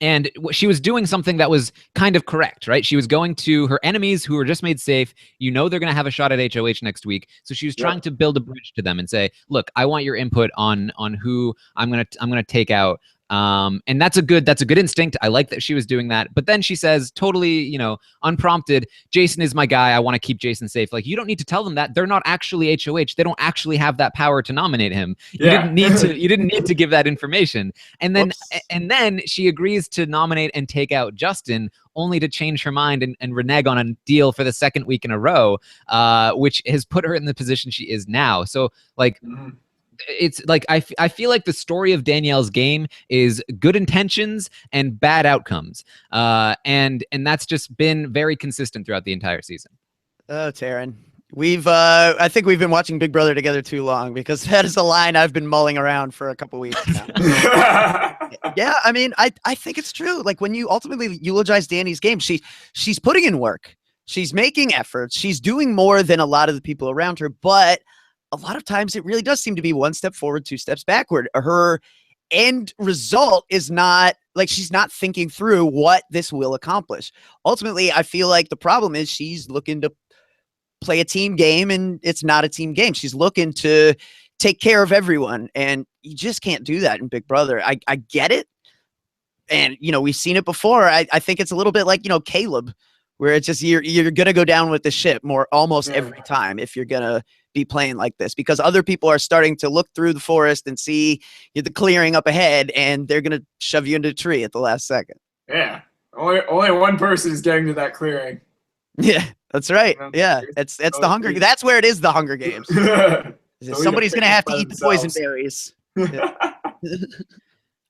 Speaker 2: And she was doing something that was kind of correct, right? She was going to her enemies who were just made safe. They're going to have a shot at HOH next week. So she was trying to build a bridge to them and say, look, I want your input on who I'm going to take out. And that's a good instinct. I like that she was doing that. But then she says, totally, unprompted, Jason is my guy. I want to keep Jason safe. Like, you don't need to tell them that. They're not actually HOH. They don't actually have that power to nominate him. You didn't need to give that information. And then she agrees to nominate and take out Justin, only to change her mind and renege on a deal for the second week in a row, which has put her in the position she is now. So like, it's like I feel like the story of Danielle's game is good intentions and bad outcomes, and that's just been very consistent throughout the entire season.
Speaker 1: Oh, Taran, I think we've been watching Big Brother together too long, because that is a line I've been mulling around for a couple weeks now. Yeah, I mean, I think it's true. Like when you ultimately eulogize Danny's game, she's putting in work, she's making efforts, she's doing more than a lot of the people around her, but a lot of times it really does seem to be one step forward, 2 steps backward. Her end result is not like she's not thinking through what this will accomplish. Ultimately, I feel like the problem is she's looking to play a team game, and it's not a team game. She's looking to take care of everyone, and you just can't do that in Big Brother. I get it. And, we've seen it before. I think it's a little bit like, Caleb, where it's just you're going to go down with the ship almost every time if you're going to be playing like this, because other people are starting to look through the forest and see the clearing up ahead, and they're going to shove you into a tree at the last second. Yeah.
Speaker 3: Only one person is getting to that clearing.
Speaker 1: Yeah, that's right. Yeah. It's the Hunger. That's where it is, the Hunger Games. Somebody's going to have to eat the poison berries. Yeah.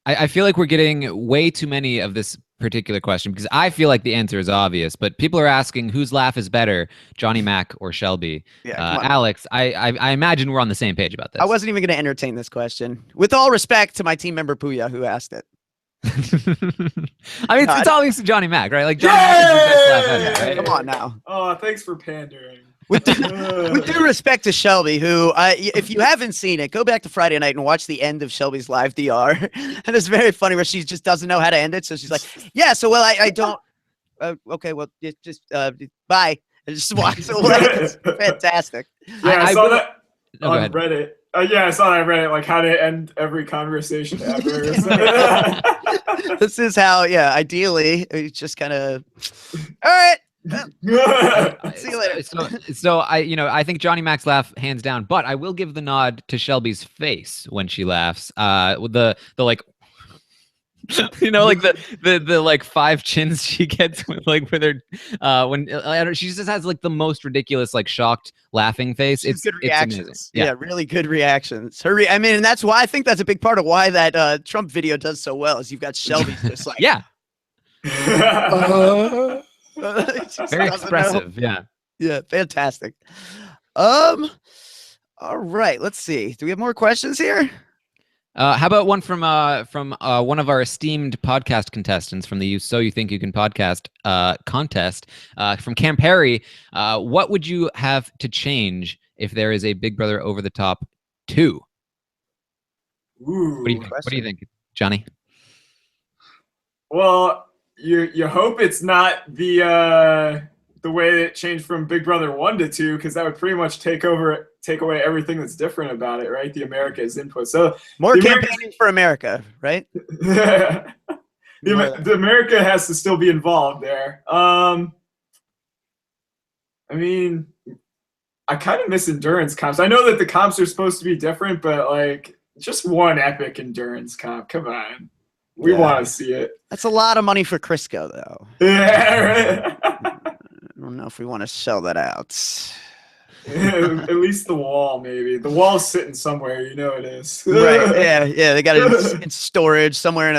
Speaker 2: I feel like we're getting way too many of this particular question, because I feel like the answer is obvious, but people are asking whose laugh is better, Johnny Mac or Shelby.
Speaker 1: Yeah,
Speaker 2: Alex, I imagine we're on the same page about this.
Speaker 1: I wasn't even going to entertain this question, with all respect to my team member Puya, who asked it.
Speaker 2: I mean, it's obviously Johnny Mac, right? Like Johnny Mac is the best laugh ever, right?
Speaker 1: Come on now.
Speaker 3: Oh, thanks for pandering.
Speaker 1: With due respect to Shelby, who, if you haven't seen it, go back to Friday night and watch the end of Shelby's live DR. And it's very funny where she just doesn't know how to end it. So she's like, yeah, so, well, I don't. Okay, well, just bye. And just walks away. It's fantastic.
Speaker 3: Yeah, I saw that on Reddit. Yeah, I saw that on Reddit, like how to end every conversation ever.
Speaker 1: This is how, ideally, it's just kind of, all right. See you later.
Speaker 2: So I think Johnny Mac's laugh hands down, but I will give the nod to Shelby's face when she laughs. With the like, like the like 5 chins she gets with her when she just has like the most ridiculous like shocked laughing face. It's
Speaker 1: good reactions.
Speaker 2: It's
Speaker 1: yeah, really good reactions. And that's why I think that's a big part of why that Trump video does so well, is you've got Shelby just like
Speaker 2: very expressive.
Speaker 1: Yeah, fantastic. All right, let's see, do we have more questions here?
Speaker 2: How about one from one of our esteemed podcast contestants from the So You Think You Can podcast contest, from Cam Perry. What would you have to change if there is a Big Brother Over the Top 2?
Speaker 3: Ooh,
Speaker 2: what do you think, Johnny?
Speaker 3: Well, you hope it's not the way it changed from Big Brother 1 to 2, because that would pretty much take away everything that's different about it, right? The America's input. So
Speaker 1: more campaigning for America, right?
Speaker 3: the America has to still be involved there. I mean, I kind of miss endurance comps. I know that the comps are supposed to be different, but like just one epic endurance comp. Come on. We want to see it.
Speaker 1: That's a lot of money for Crisco, though.
Speaker 3: Yeah, right.
Speaker 1: I don't know if we want to sell that out.
Speaker 3: At least the wall, maybe. The wall's sitting somewhere, you know it is.
Speaker 1: Right. Yeah. Yeah. They got it in storage somewhere in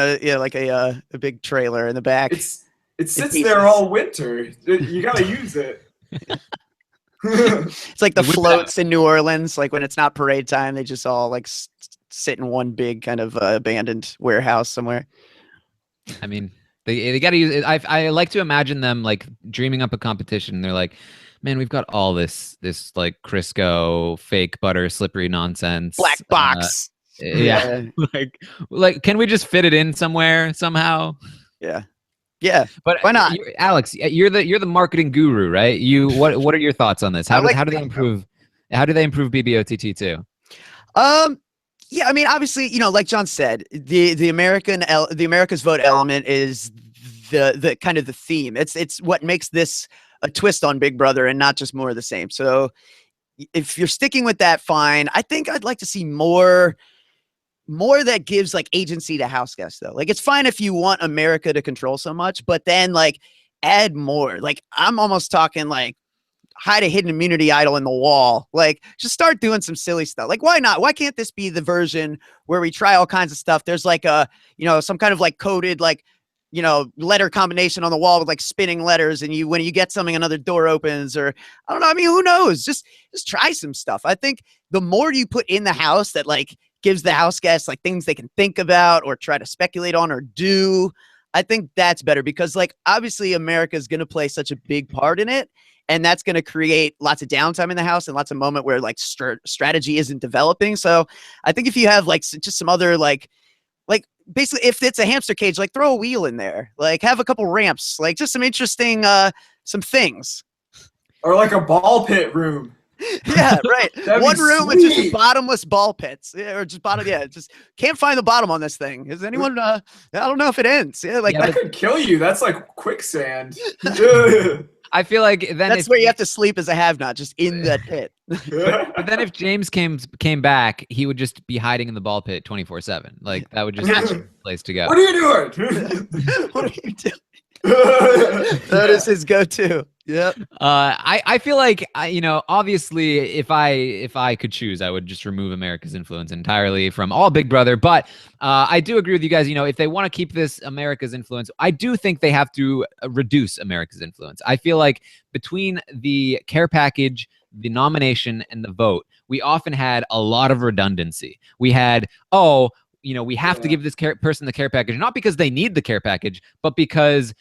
Speaker 1: a big trailer in the back.
Speaker 3: It sits there all winter. You got to use it.
Speaker 1: It's like the floats in New Orleans. Like when it's not parade time, they just all like sit in one big kind of abandoned warehouse somewhere.
Speaker 2: I mean, they got to use it. I like to imagine them like dreaming up a competition. They're like, man, we've got all this like Crisco fake butter slippery nonsense.
Speaker 1: Black box.
Speaker 2: Yeah. like, can we just fit it in somewhere somehow?
Speaker 1: Yeah. Yeah.
Speaker 2: But
Speaker 1: why not?
Speaker 2: Alex, you're the marketing guru, right? What are your thoughts on this? How do they improve BBOTT too?
Speaker 1: Yeah, I mean, obviously, like John said, the America's Vote element is the kind of the theme. It's what makes this a twist on Big Brother and not just more of the same. So if you're sticking with that, fine. I think I'd like to see more that gives like agency to house guests, though. Like, it's fine if you want America to control so much, but then like add more. Like, I'm almost talking like hide a hidden immunity idol in the wall. Like, just start doing some silly stuff. Like, why not? Why can't this be the version where we try all kinds of stuff? There's like some kind of like coded like letter combination on the wall with like spinning letters, and when you get something, another door opens, or I don't know. I mean, who knows? Just try some stuff. I think the more you put in the house that like gives the house guests like things they can think about or try to speculate on or do, I think that's better, because like obviously America is going to play such a big part in it, and that's going to create lots of downtime in the house and lots of moment where like strategy isn't developing. So I think if you have like just some other like basically if it's a hamster cage, like throw a wheel in there, like have a couple ramps, like just some interesting some things,
Speaker 3: or like a ball pit room.
Speaker 1: Yeah, right. One room
Speaker 3: sweet.
Speaker 1: with just bottomless ball pits. Yeah, or just bottom. Yeah, just can't find the bottom on this thing. Is anyone? I don't know if it ends. Yeah, like
Speaker 3: that could kill you. That's like quicksand.
Speaker 2: I feel like then
Speaker 1: that's where you have to sleep as a have-not, just in that pit.
Speaker 2: But then if James came back, he would just be hiding in the ball pit 24/7. Like that would just be the place to go.
Speaker 3: What are you doing?
Speaker 1: What are you doing? That is his go-to. Yep.
Speaker 2: I feel like obviously if I could choose, I would just remove America's influence entirely from all Big Brother. But I do agree with you guys. If they want to keep this America's influence, I do think they have to reduce America's influence. I feel like between the care package, the nomination, and the vote, we often had a lot of redundancy. We had, we have to give this person the care package, not because they need the care package, but because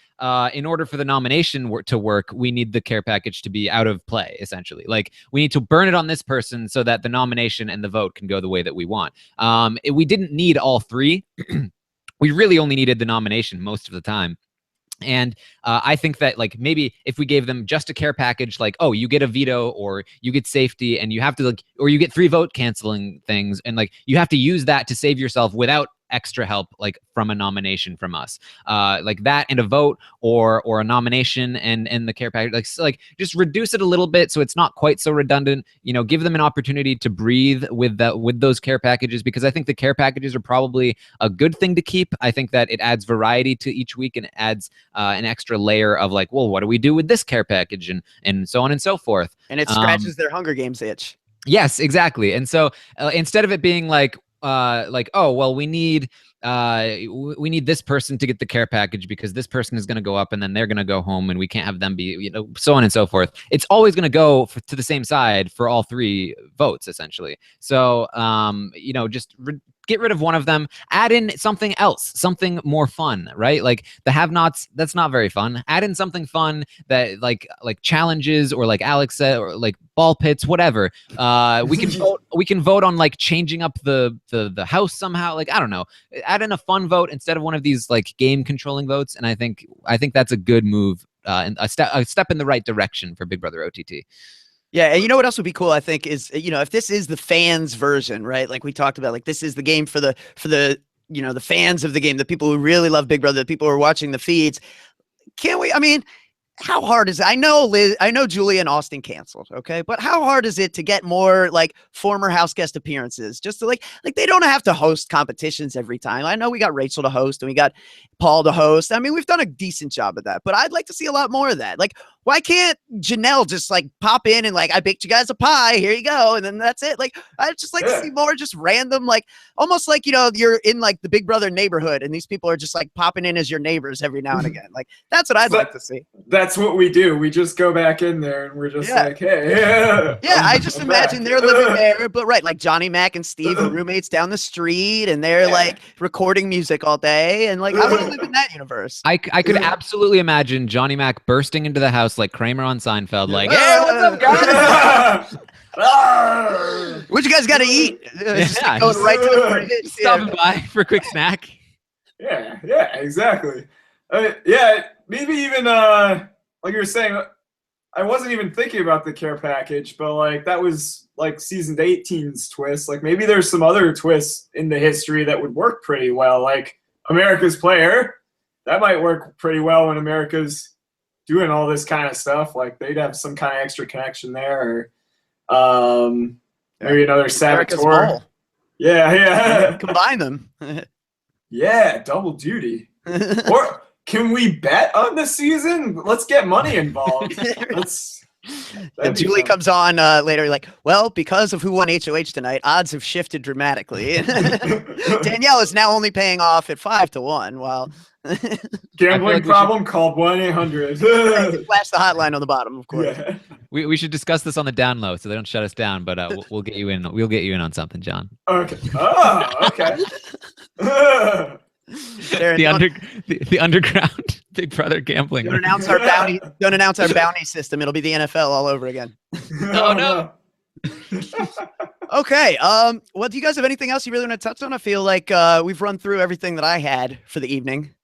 Speaker 2: in order for the nomination to work, we need the care package to be out of play, essentially. Like, we need to burn it on this person so that the nomination and the vote can go the way that we want. We didn't need all three. We really only needed the nomination most of the time. And I think that like maybe if we gave them just a care package, like, oh, you get a veto or you get safety and you have to like, or you get 3 vote canceling things, and like you have to use that to save yourself without extra help, like from a nomination from us, like that and a vote or a nomination and the care package, like just reduce it a little bit so it's not quite so redundant. Give them an opportunity to breathe with those care packages, because I think the care packages are probably a good thing to keep. I think that it adds variety to each week and adds an extra layer of like, well, what do we do with this care package and so on and so forth. And
Speaker 1: it scratches their Hunger Games itch.
Speaker 2: Yes, exactly. And so instead of it being like, oh, well, we need this person to get the care package because this person is going to go up and then they're going to go home and we can't have them be, so on and so forth. It's always going to go to the same side for all 3 votes, essentially. So, just get rid of one of them, add in something else, something more fun, right? Like the have-nots, that's not very fun. Add in something fun that like challenges, or like Alex said, or like ball pits, whatever. We can vote on like changing up the house somehow. Like, I don't know. Add in a fun vote instead of one of these like game controlling votes. And I think that's a good move, and a step in the right direction for Big Brother OTT.
Speaker 1: Yeah, and you know what else would be cool, I think, is, if this is the fans version, right? Like we talked about, like this is the game for the fans of the game, the people who really love Big Brother, the people who are watching the feeds. Can't we? I mean, how hard is it? I know Julia and Austin canceled, okay, but how hard is it to get more like former house guest appearances? Just to like they don't have to host competitions every time. I know we got Rachel to host and we got Paul to host. I mean, we've done a decent job of that, but I'd like to see a lot more of that. Like, why can't Janelle just like pop in and like, I baked you guys a pie, here you go, and then that's it? Like, I'd just like to see more just random, like almost like, you know, you're in like the Big Brother neighborhood and these people are just like popping in as your neighbors every now and again. Like, that's what I'd like to see.
Speaker 3: That's what we do. We just go back in there and we're just like, hey,
Speaker 1: I just imagine they're living there, but right, like Johnny Mac and Steve are roommates down the street and they're like recording music all day, and like I want to live in that universe.
Speaker 2: I could absolutely imagine Johnny Mac bursting into the house like Kramer on Seinfeld, like, hey, what's up,
Speaker 3: guys?
Speaker 1: What you guys got to eat?
Speaker 2: Yeah,
Speaker 1: going right to the fridge.
Speaker 2: stopping by for a quick snack.
Speaker 3: Yeah, exactly. Yeah, maybe even like you were saying, I wasn't even thinking about the care package, but like that was like season 18's twist. Like maybe there's some other twists in the history that would work pretty well, like America's Player. That might work pretty well when America's doing all this kind of stuff. Like they'd have some kind of extra connection there, or maybe another Saboteur. Yeah.
Speaker 1: Combine them.
Speaker 3: Yeah, double duty. Or can we bet on the season? Let's get money involved.
Speaker 1: And Julie comes on later like, well, because of who won HOH tonight, odds have shifted dramatically. Danielle is now only paying off at 5-1, while
Speaker 3: gambling problem called 1-800.
Speaker 1: Flash the hotline on the bottom, of course.
Speaker 3: Yeah.
Speaker 2: We should discuss this on the down low so they don't shut us down, but we'll get you in. We'll get you in on something, John.
Speaker 3: Okay. Oh, okay.
Speaker 2: The underground Big Brother gambling.
Speaker 1: Don't announce our bounty. Don't announce our bounty system. It'll be the NFL all over again.
Speaker 2: Oh no.
Speaker 1: Okay. Well, do you guys have anything else you really want to touch on? I feel like we've run through everything that I had for the evening.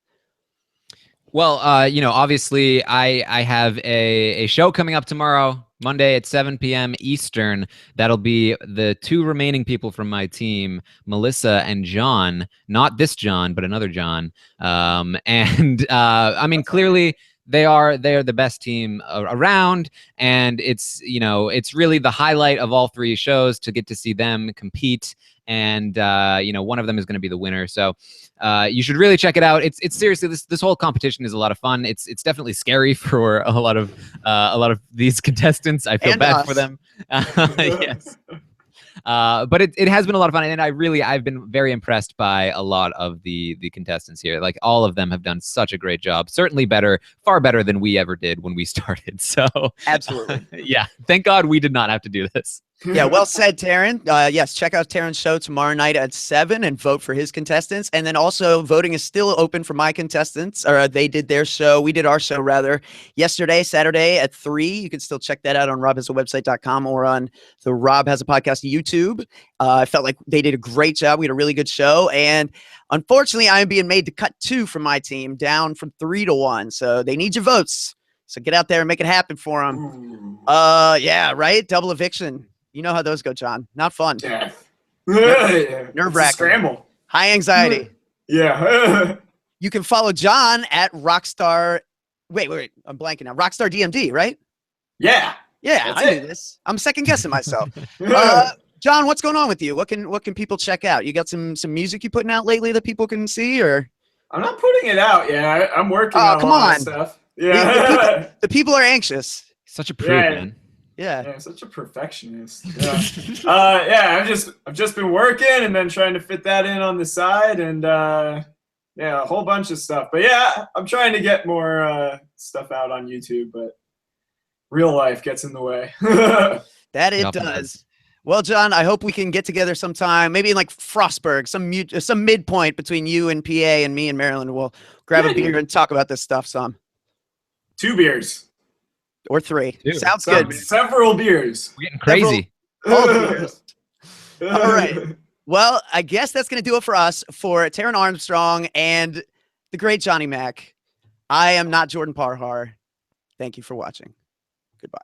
Speaker 2: Well, obviously I have a show coming up tomorrow, Monday at 7 p.m. Eastern. That'll be the two remaining people from my team, Melissa and John. Not this John, but another John. I mean, clearly they're the best team around, and it's really the highlight of all three shows to get to see them compete. And one of them is going to be the winner. So you should really check it out. It's seriously, this whole competition is a lot of fun. It's definitely scary for a lot of these contestants. I feel
Speaker 1: and
Speaker 2: bad
Speaker 1: us.
Speaker 2: for them. Yes. But it has been a lot of fun, and I've been very impressed by a lot of the contestants here. Like all of them have done such a great job. Certainly far better than we ever did when we started. So
Speaker 1: Absolutely.
Speaker 2: Yeah. Thank God we did not have to do this.
Speaker 1: Yeah, well said, Taran. Yes, check out Taran's show tomorrow night at 7 and vote for his contestants. And then also voting is still open for my contestants. Or they did their show. We did our show rather yesterday, Saturday at 3. You can still check that out on robhasawebsite.com or on the Rob Has a Podcast YouTube. I felt like they did a great job. We had a really good show. And unfortunately, I am being made to cut 2 from my team down from 3-1. So they need your votes. So get out there and make it happen for them. Yeah, right? Double eviction. You know how those go, John. Not fun.
Speaker 3: Yeah.
Speaker 1: Nerve-wracking.
Speaker 3: Scramble.
Speaker 1: High anxiety.
Speaker 3: Yeah.
Speaker 1: You can follow John at Rockstar. Wait. I'm blanking now. Rockstar DMD, right?
Speaker 3: Yeah.
Speaker 1: Yeah,
Speaker 3: That's
Speaker 1: I knew this. I'm second guessing myself. John, what's going on with you? What can people check out? You got some music you putting out lately that people can see, or?
Speaker 3: I'm not putting it out yet. I'm working on a lot of stuff. Yeah.
Speaker 1: The people are anxious.
Speaker 2: Such a prude, man.
Speaker 1: Yeah,
Speaker 3: such a perfectionist. Yeah. I've just been working and then trying to fit that in on the side, and a whole bunch of stuff. But yeah, I'm trying to get more stuff out on YouTube, but real life gets in the way.
Speaker 1: That it does. Well, John, I hope we can get together sometime, maybe in like Frostburg, some midpoint between you and PA and me and Maryland. We'll grab a beer and talk about this stuff some.
Speaker 3: 2 beers.
Speaker 1: Or 3.
Speaker 2: 2.
Speaker 1: Sounds good.
Speaker 3: Several beers.
Speaker 2: We're getting crazy.
Speaker 1: All beers. All right. Well, I guess that's going to do it for us, for Taran Armstrong and the great Johnny Mac. I am not Jordan Parhar. Thank you for watching. Goodbye.